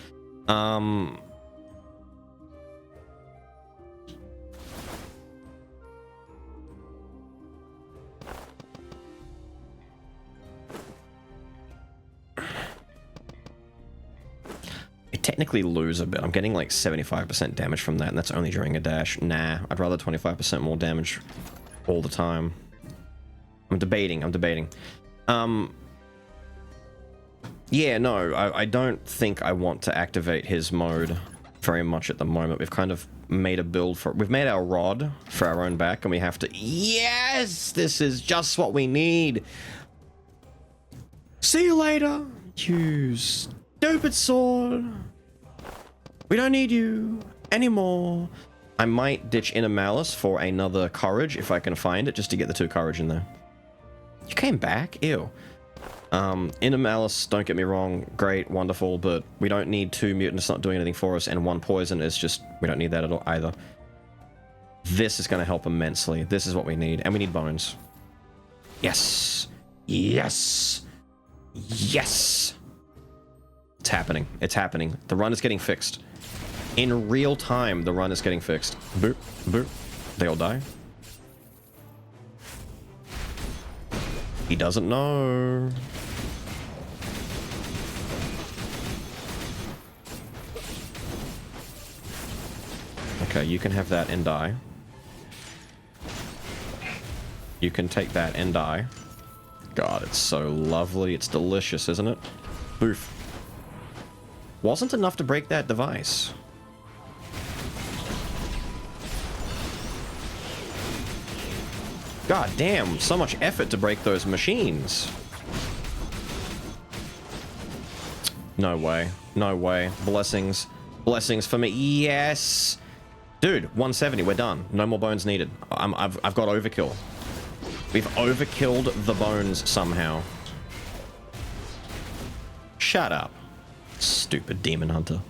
S1: Technically lose a bit. I'm getting like 75% damage from that, and that's only during a dash. Nah, I'd rather 25% more damage all the time. I'm debating. Yeah, no, I don't think I want to activate his mode very much at the moment. We've kind of made a build for... We've made our rod for our own back, and we have to... Yes! This is just what we need! See you later, you stupid sword! We don't need you anymore. I might ditch Inner Malice for another Courage if I can find it, just to get the 2 Courage in there. You came back? Ew. Inner Malice, don't get me wrong, great, wonderful, but we don't need 2 Mutants not doing anything for us, and 1 Poison is just... We don't need that at all either. This is going to help immensely. This is what we need, and we need Bones. Yes! Yes! Yes! It's happening. It's happening. The run is getting fixed. In real time, the run is getting fixed. Boop, boop. They all die. He doesn't know. Okay, you can have that and die. You can take that and die. God, it's so lovely. It's delicious, isn't it? Boof. Wasn't enough to break that device. God damn, so much effort to break those machines. No way. No way. Blessings. Blessings for me. Yes! Dude, 170, we're done. No more bones needed. I've got overkill. We've overkilled the bones somehow. Shut up. Stupid demon hunter.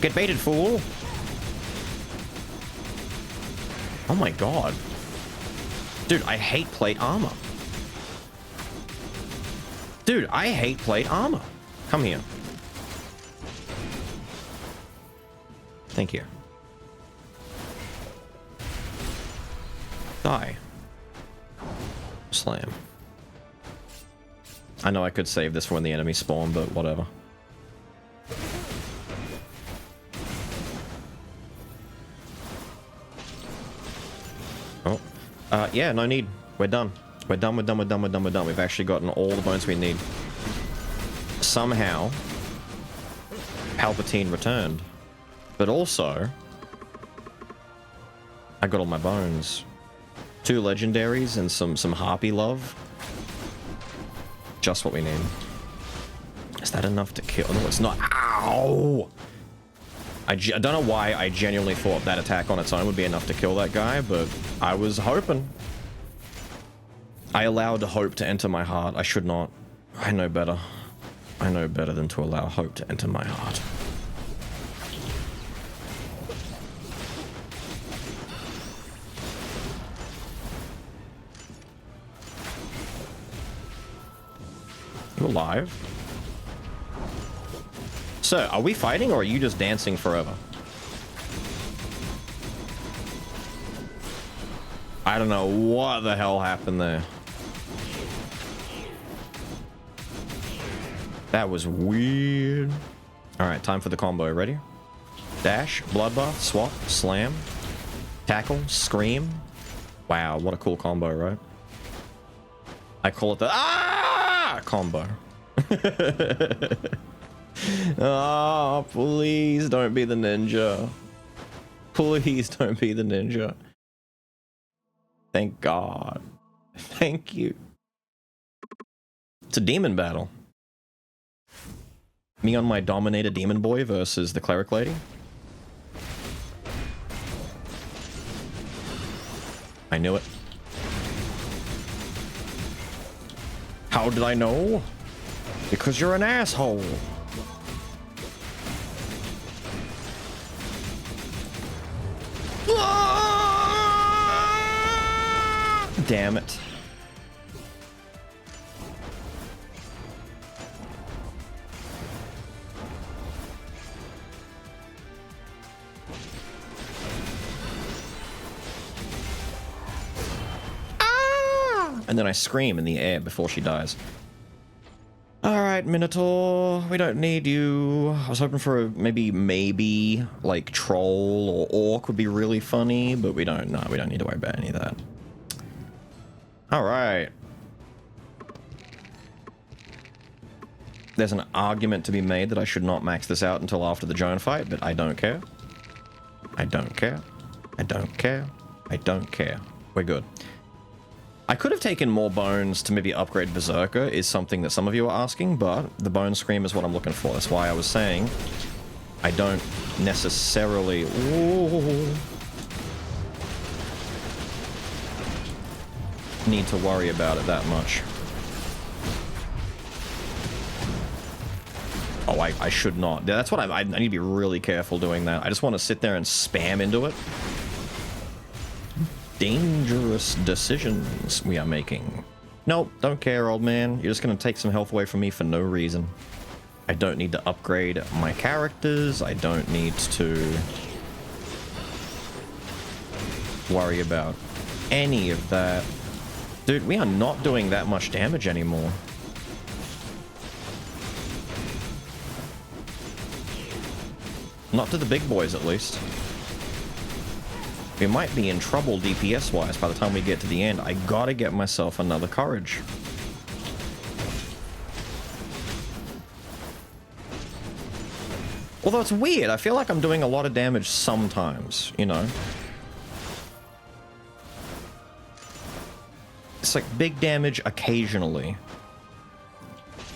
S1: Get baited, fool! Oh my god. Dude, I hate plate armor. Dude, I hate plate armor. Come here. Thank you. Die. Slam. I know I could save this for when the enemy spawn, but whatever. Oh. Yeah, no need. We're done. We're done. We've actually gotten all the bones we need. Somehow, Palpatine returned. But also, I got all my bones. 2 legendaries and some harpy love. Just what we need. Is that enough to kill? No, it's not. Ow! I don't know why I genuinely thought that attack on its own would be enough to kill that guy, but I was hoping. I allowed hope to enter my heart. I should not. I know better. I know better than to allow hope to enter my heart. You alive? Sir, are we fighting or are you just dancing forever? I don't know what the hell happened there. That was weird. Alright, time for the combo. Ready? Dash, bloodbath, swap, slam, tackle, scream. Wow, what a cool combo, right? I call it the combo. Oh, please don't be the ninja. Please don't be the ninja. Thank God. Thank you. It's a demon battle. Me on my Dominator demon boy versus the cleric lady. I knew it. How did I know? Because you're an asshole. damn it. And then I scream in the air before she dies. Alright, Minotaur, we don't need you. I was hoping for a maybe, like, troll or orc would be really funny, but we don't need to worry about any of that. Alright. There's an argument to be made that I should not max this out until after the giant fight, but I don't care. I don't care. I don't care. I don't care. We're good. I could have taken more bones to maybe upgrade Berserker, is something that some of you are asking, but the Bone Scream is what I'm looking for. That's why I was saying I don't necessarily... need to worry about it that much. Oh, I should not. That's what I need to be really careful doing that. I just want to sit there and spam into it. Dangerous decisions we are making. Nope, don't care, old man. You're just going to take some health away from me for no reason. I don't need to upgrade my characters. I don't need to worry about any of that. Dude, we are not doing that much damage anymore. Not to the big boys, at least. We might be in trouble DPS-wise by the time we get to the end. I gotta get myself another courage. Although it's weird, I feel like I'm doing a lot of damage sometimes, you know? It's like big damage occasionally.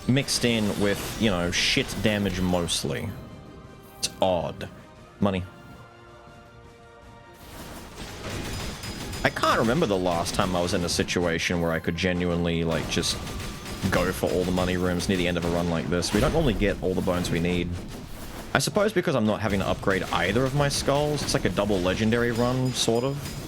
S1: Mixed in with, you know, shit damage mostly. It's odd. Money. I can't remember the last time I was in a situation where I could genuinely, like, just go for all the money rooms near the end of a run like this. We don't normally get all the bones we need. I suppose because I'm not having to upgrade either of my skulls, it's like a double legendary run, sort of.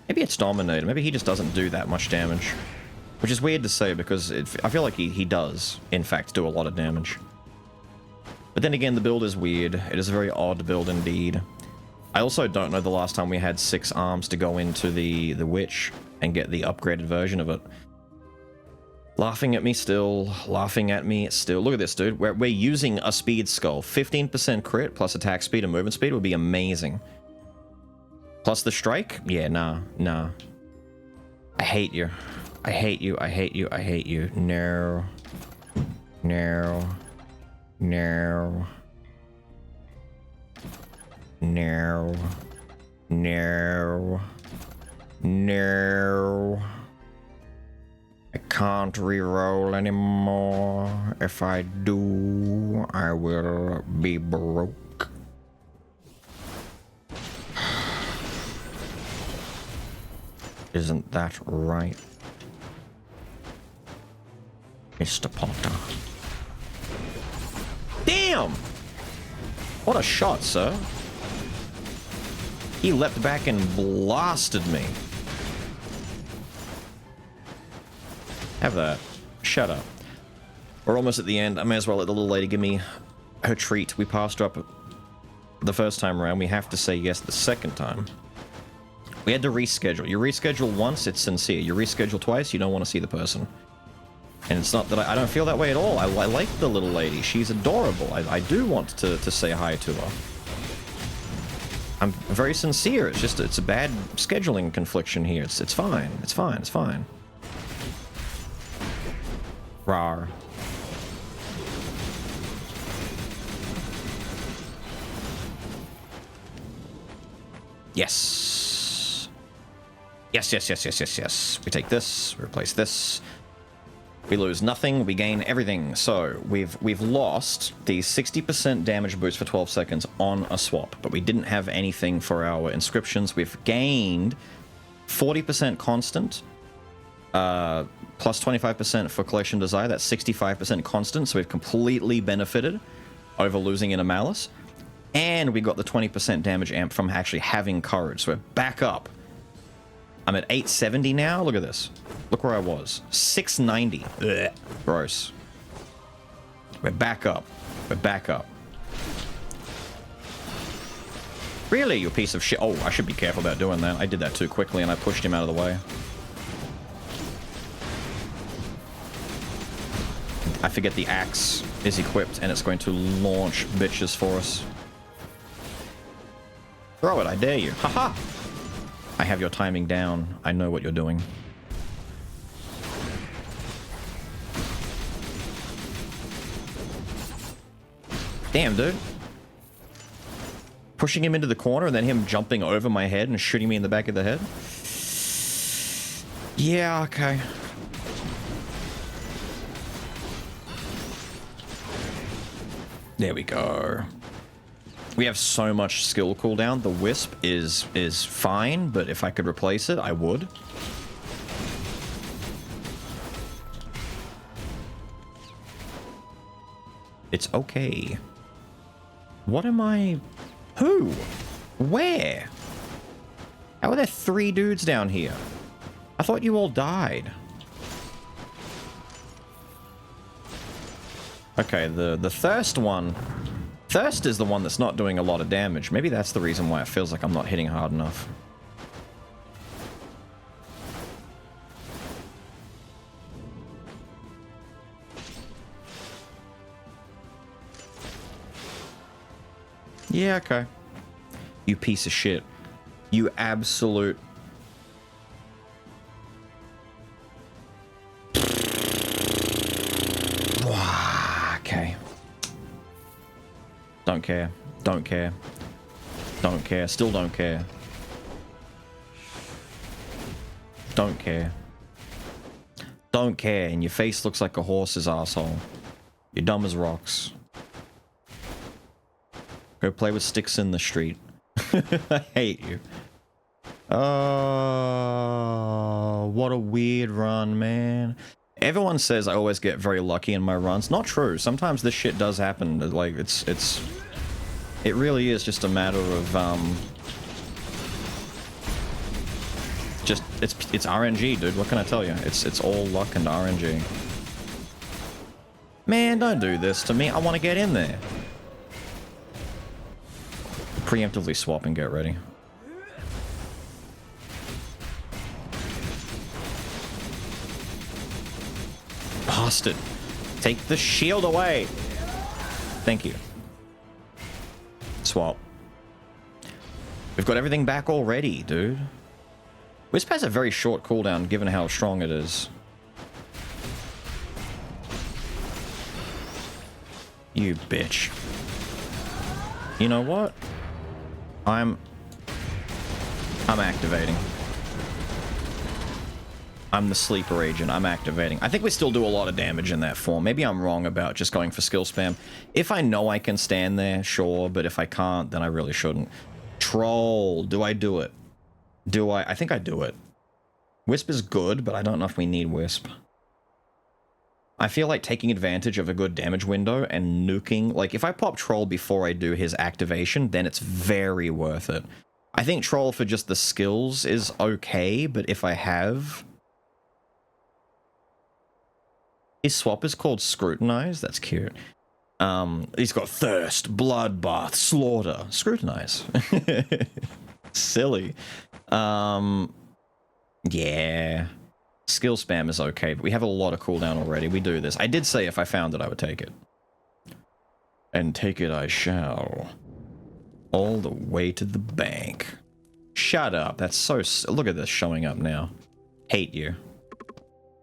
S1: Maybe it's Dominator. Maybe he just doesn't do that much damage. Which is weird to say because I feel like he does, in fact, do a lot of damage. But then again, the build is weird. It is a very odd build indeed. I also don't know the last time we had 6 arms to go into the Witch and get the upgraded version of it. Laughing at me still. Laughing at me still. Look at this, dude. We're using a speed skull. 15% crit plus attack speed and movement speed would be amazing. Plus the strike? Yeah, nah. I hate you. I hate you. I hate you. I hate you. No. No. No. No. No. No. I can't reroll anymore. If I do, I will be broke. Isn't that right, Mr. Potter? Damn! What a shot, sir. He leapt back and blasted me. Have that. Shut up. We're almost at the end. I may as well let the little lady give me her treat. We passed her up the first time around. We have to say yes the second time. We had to reschedule. You reschedule once, it's sincere. You reschedule twice, you don't want to see the person. And it's not that I don't feel that way at all. I like the little lady. She's adorable. I do want to say hi to her. I'm very sincere. It's just, it's a bad scheduling confliction here. It's fine. It's fine. It's fine. Rawr. Yes. Yes, yes, yes, yes, yes, yes. We take this, we replace this. We lose nothing, we gain everything. So we've lost the 60% damage boost for 12 seconds on a swap, but we didn't have anything for our inscriptions. We've gained 40% constant
S3: Plus 25% for Collection Desire. That's 65% constant, so we've completely benefited over losing in a Malice. And we got the 20% damage amp from actually having Courage, so we're back up. I'm at 870 now. Look at this. Look where I was. 690. Ugh. Gross. We're back up. We're back up. Really, you piece of shit. Oh, I should be careful about doing that. I did that too quickly and I pushed him out of the way. I forget the axe is equipped and it's going to launch bitches for us. Throw it, I dare you. Haha! I have your timing down. I know what you're doing. Damn, dude. Pushing him into the corner and then him jumping over my head and shooting me in the back of the head. Yeah, okay. There we go. We have so much skill cooldown. The Wisp is fine, but if I could replace it, I would. It's okay. What am I... Who? Where? How are there 3 dudes down here? I thought you all died. Okay, the Thirst one... Thirst is the one that's not doing a lot of damage. Maybe that's the reason why it feels like I'm not hitting hard enough. Yeah, okay. You piece of shit. You absolute... Okay. Don't care. Don't care. Don't care. Still don't care. Don't care. Don't care. And your face looks like a horse's asshole. You're dumb as rocks. Go play with sticks in the street. I hate you. Oh, what a weird run, man. Everyone says I always get very lucky in my runs. Not true. Sometimes this shit does happen. Like, it really is just a matter of, just, it's RNG, dude. What can I tell you? It's all luck and RNG. Man, don't do this to me. I want to get in there. Preemptively swap and get ready. Bastard. Take the shield away. Thank you. Swap. We've got everything back already, dude. Wisp has a very short cooldown given how strong it is. You bitch. You know what? I'm activating. I'm the sleeper agent. I'm activating. I think we still do a lot of damage in that form. Maybe I'm wrong about just going for skill spam. If I know I can stand there, sure. But if I can't, then I really shouldn't. Troll. Do I do it? Do I? I think I do it. Wisp is good, but I don't know if we need Wisp. I feel like taking advantage of a good damage window and nuking... Like, if I pop Troll before I do his activation, then it's very worth it. I think Troll for just the skills is okay, but if I have... His swap is called Scrutinize. That's cute. He's got Thirst, Bloodbath, Slaughter, Scrutinize. Silly. Yeah. Skill spam is okay, but we have a lot of cooldown already. We do this. I did say if I found it, I would take it. And take it I shall. All the way to the bank. Shut up. That's so... Look at this showing up now. Hate you.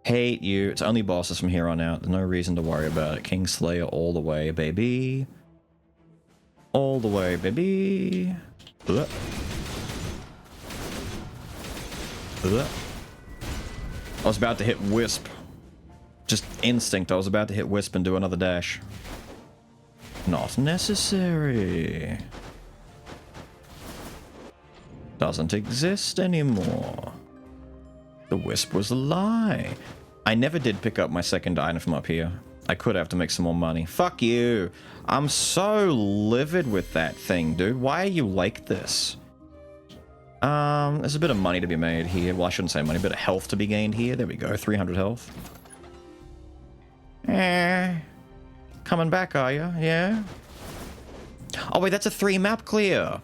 S3: Hate you. It's only bosses from here on out. There's no reason to worry about it. Kingslayer all the way, baby. All the way, baby. Ugh. Ugh. I was about to hit Wisp. Just instinct. I was about to hit Wisp and do another dash. Not necessary. Doesn't exist anymore. The wisp was a lie. I never did pick up my second item from up here. I could have to make some more money. Fuck you. I'm so livid with that thing, dude. Why are you like this? There's a bit of money to be made here. Well, I shouldn't say money, a bit of health to be gained here. There we go, 300 health. Coming back, are you? Yeah? Oh, wait, that's a 3-map clear.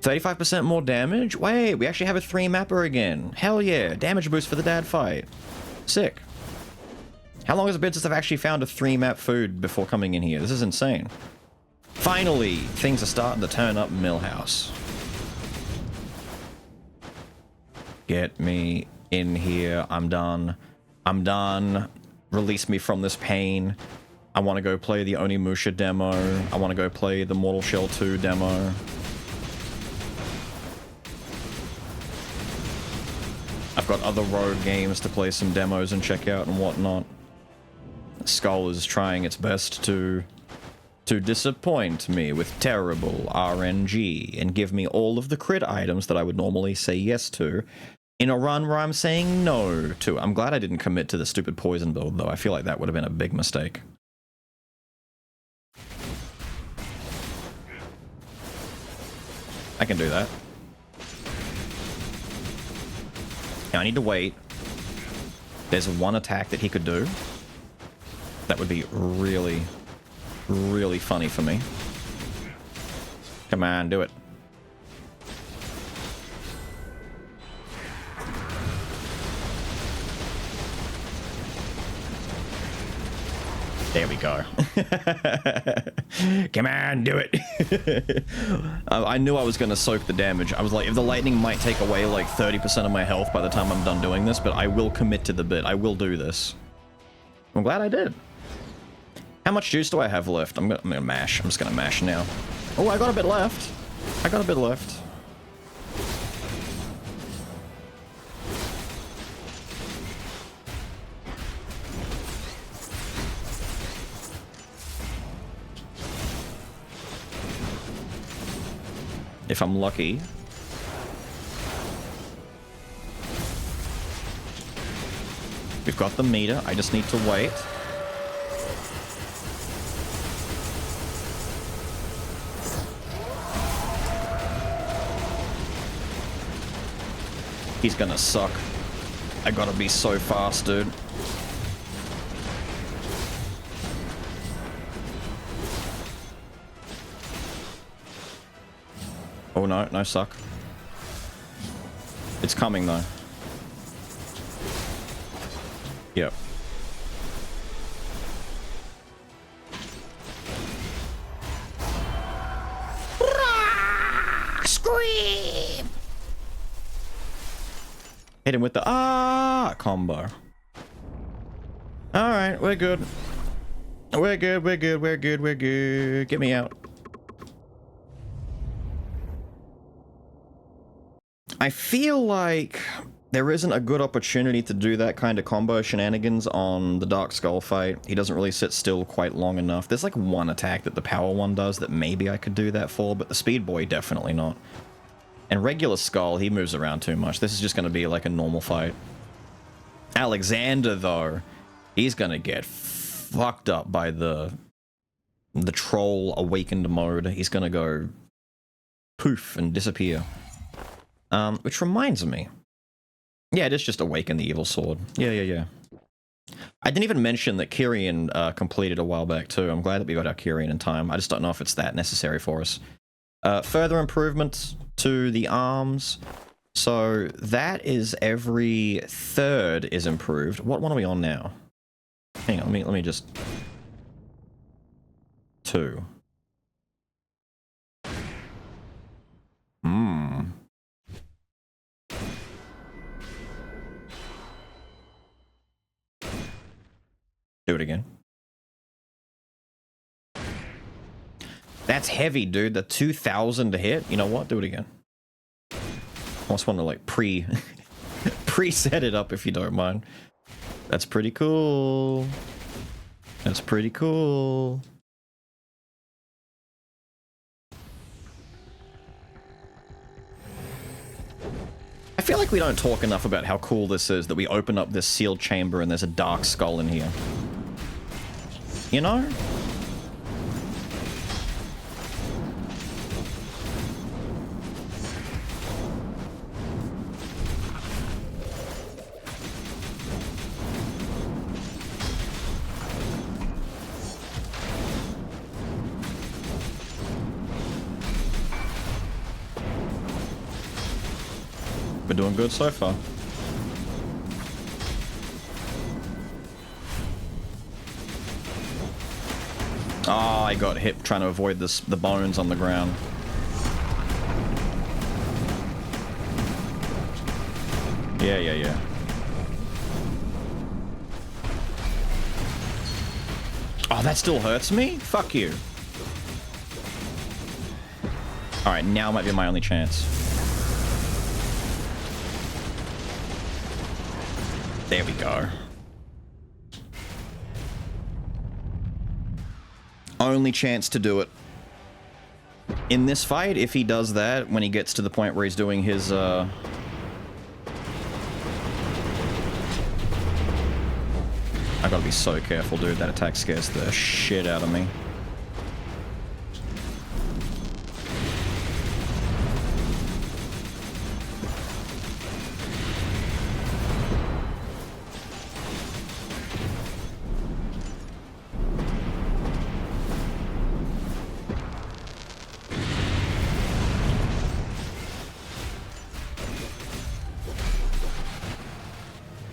S3: 35% more damage? Wait, we actually have a 3-mapper again. Hell yeah, damage boost for the dad fight. Sick. How long has it been since I've actually found a 3-map food before coming in here? This is insane. Finally, things are starting to turn up Millhouse. Get me in here. I'm done. I'm done. Release me from this pain. I want to go play the Onimusha demo. I want to go play the Mortal Shell 2 demo. I've got other road games to play some demos and check out and whatnot. Skul is trying its best to disappoint me with terrible RNG and give me all of the crit items that I would normally say yes to in a run where I'm saying no to. I'm glad I didn't commit to the stupid poison build, though. I feel like that would have been a big mistake. I can do that. Now I need to wait. There's one attack that he could do. That would be really, really funny for me. Come on, do it. There we go. Come on, do it. I knew I was going to soak the damage. I was like, if the lightning might take away like 30% of my health by the time I'm done doing this, but I will commit to the bit. I will do this. I'm glad I did. How much juice do I have left? I'm gonna mash. I'm just gonna mash now. Oh, I got a bit left. I got a bit left. If I'm lucky. We've got the meter. I just need to wait. He's gonna suck. I gotta be so fast, dude. Oh no, no suck. It's coming though. Yep. Scream! Hit him with the combo. Alright, we're good. We're good, we're good, we're good, we're good. Get me out. I feel like there isn't a good opportunity to do that kind of combo shenanigans on the Dark Skull fight. He doesn't really sit still quite long enough. There's like one attack that the power one does that maybe I could do that for, but the Speed Boy definitely not. And regular Skull, he moves around too much. This is just going to be like a normal fight. Alexander, though, he's going to get fucked up by the troll awakened mode. He's going to go poof and disappear. Which reminds me. Yeah, it is just awaken the evil sword. Yeah. I didn't even mention that Kyrian completed a while back too. I'm glad that we got our Kyrian in time. I just don't know if it's that necessary for us. Further improvements to the arms. So that is every third is improved. What one are we on now? Hang on, let me just... 2. Do it again. That's heavy, dude. The 2,000 to hit. You know what? Do it again. I just want to like preset it up if you don't mind. That's pretty cool. That's pretty cool. feel like we don't talk enough about how cool this is, that we open up this sealed chamber and there's a dark skull in here. You know? We're doing good so far. Oh, I got hit trying to avoid the bones on the ground. Yeah. Oh, that still hurts me? Fuck you. Alright, now might be my only chance. There we go. Only chance to do it. In this fight, if he does that, when he gets to the point where he's doing his, I gotta be so careful, dude. That attack scares the shit out of me.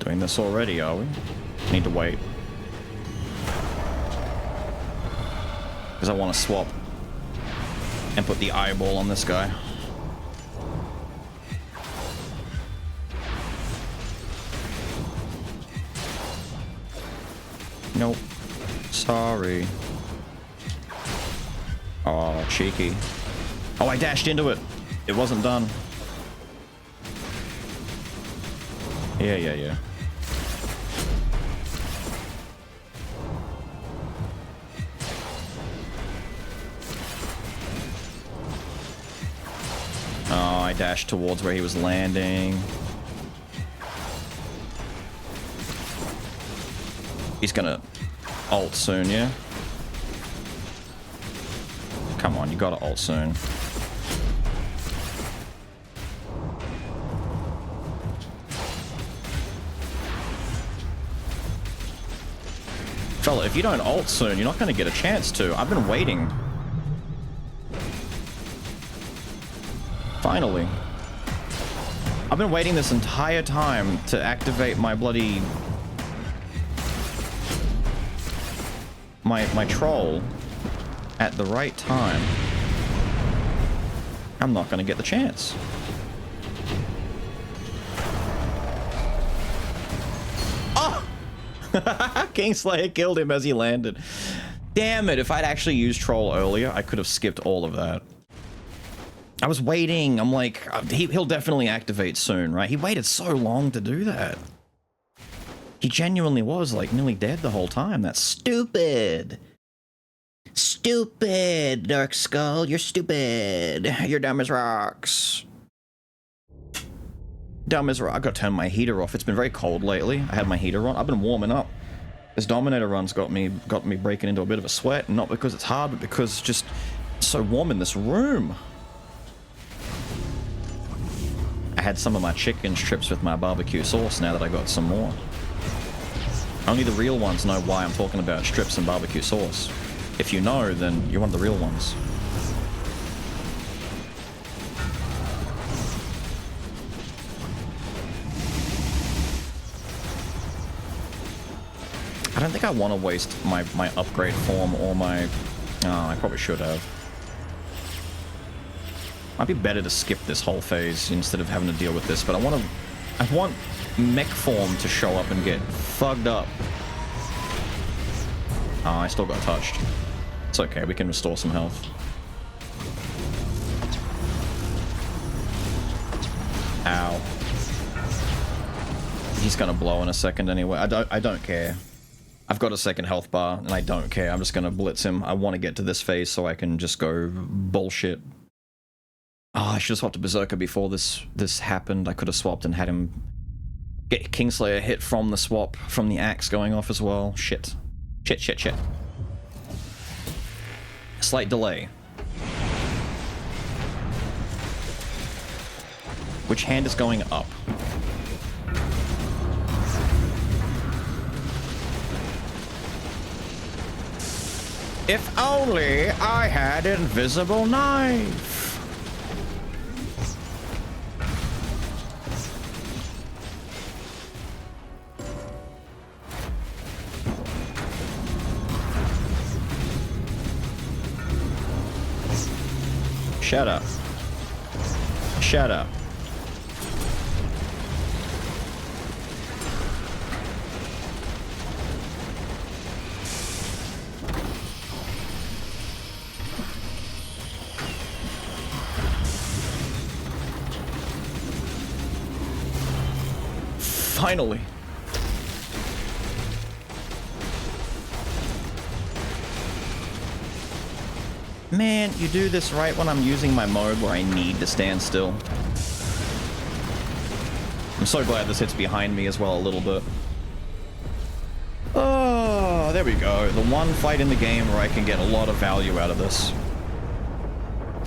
S3: Doing this already, are we? Need to wait. Because I want to swap and put the eyeball on this guy. Nope. Sorry. Oh, cheeky. Oh, I dashed into it. It wasn't done. Yeah. Oh, I dashed towards where he was landing. He's gonna ult soon, yeah? Come on, you gotta ult soon. Fella, if you don't ult soon, you're not gonna get a chance to. I've been waiting. Finally. I've been waiting this entire time to activate my bloody... My troll at the right time. I'm not gonna get the chance. Oh! Kingslayer killed him as he landed. Damn it, if I'd actually used troll earlier, I could have skipped all of that. I was waiting. I'm like, he'll definitely activate soon, right? He waited so long to do that. He genuinely was, like, nearly dead the whole time. That's stupid. Stupid, Dark Skull. You're stupid. You're dumb as rocks. Dumb as rocks. I gotta turn my heater off. It's been very cold lately. I had my heater on. I've been warming up. This Dominator run's got me breaking into a bit of a sweat. Not because it's hard, but because it's just so warm in this room. I had some of my chicken strips with my barbecue sauce now that I got some more. Only the real ones know why I'm talking about strips and barbecue sauce. If you know, then you're one of the real ones. I don't think I want to waste my upgrade form or my... Oh, I probably should have. Might be better to skip this whole phase instead of having to deal with this, but I want mech form to show up and get fucked up. Oh, I still got touched. It's okay, we can restore some health. Ow. He's gonna blow in a second anyway. I don't care. I've got a second health bar, and I don't care. I'm just gonna blitz him. I want to get to this phase so I can just go bullshit. Oh, I should have swapped to Berserker before this happened. I could have swapped and had him get Kingslayer hit from the swap, from the axe going off as well. Shit. Shit. Slight delay. Which hand is going up? If only I had invisible knife. Shut up. Shut up. Finally. Man, you do this right when I'm using my mode where I need to stand still. I'm so glad this hits behind me as well a little bit. Oh, there we go. The one fight in the game where I can get a lot of value out of this.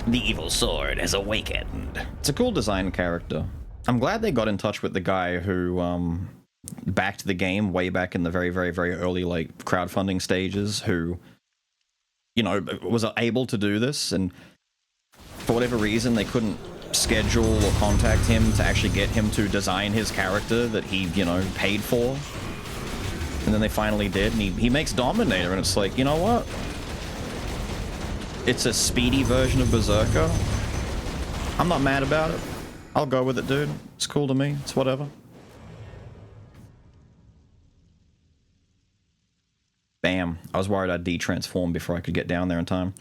S3: The evil sword has awakened. It's a cool design character. I'm glad they got in touch with the guy who backed the game way back in the very early like crowdfunding stages, who, you know, was able to do this, and for whatever reason they couldn't schedule or contact him to actually get him to design his character that he, you know, paid for. And then they finally did, and he makes Dominator, and it's like, you know what? It's a speedy version of Berserker. I'm not mad about it. I'll go with it, dude. It's cool to me. It's whatever. Bam. I was worried I'd de-transform before I could get down there in time.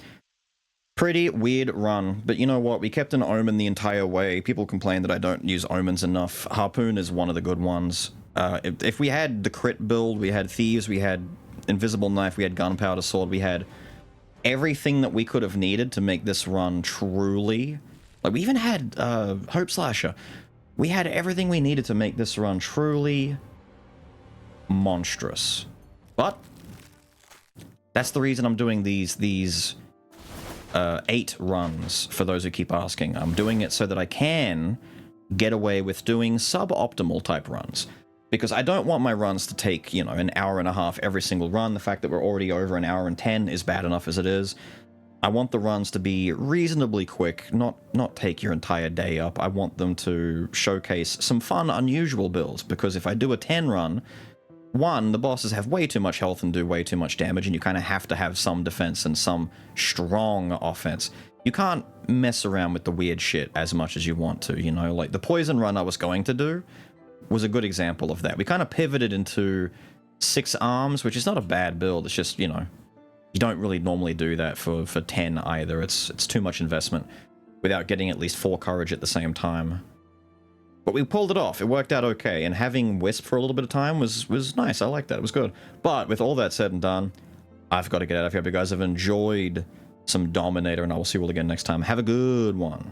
S3: Pretty weird run, but you know what? We kept an Omen the entire way. People complain that I don't use Omens enough. Harpoon is one of the good ones. If we had the crit build, we had Thieves, we had Invisible Knife, we had Gunpowder Sword, we had everything that we could have needed to make this run truly... Like, we even had Hope Slasher. We had everything we needed to make this run truly monstrous. But that's the reason I'm doing these 8 runs, for those who keep asking. I'm doing it so that I can get away with doing suboptimal type runs. Because I don't want my runs to take, you know, an hour and a half every single run. The fact that we're already over an hour and 10 is bad enough as it is. I want the runs to be reasonably quick, not take your entire day up. I want them to showcase some fun, unusual builds, because if I do a 10 run, one, the bosses have way too much health and do way too much damage, and you kind of have to have some defense and some strong offense. You can't mess around with the weird shit as much as you want to, you know? Like, the poison run I was going to do was a good example of that. We kind of pivoted into 6 arms, which is not a bad build, it's just, you know... You don't really normally do that for 10 either. It's too much investment without getting at least 4 courage at the same time. But we pulled it off. It worked out okay, and having Wisp for a little bit of time was nice. I like that. It was good. But with all that said and done, I've got to get out of here. I hope you guys have enjoyed some Dominator, and I will see you all again next time. Have a good one.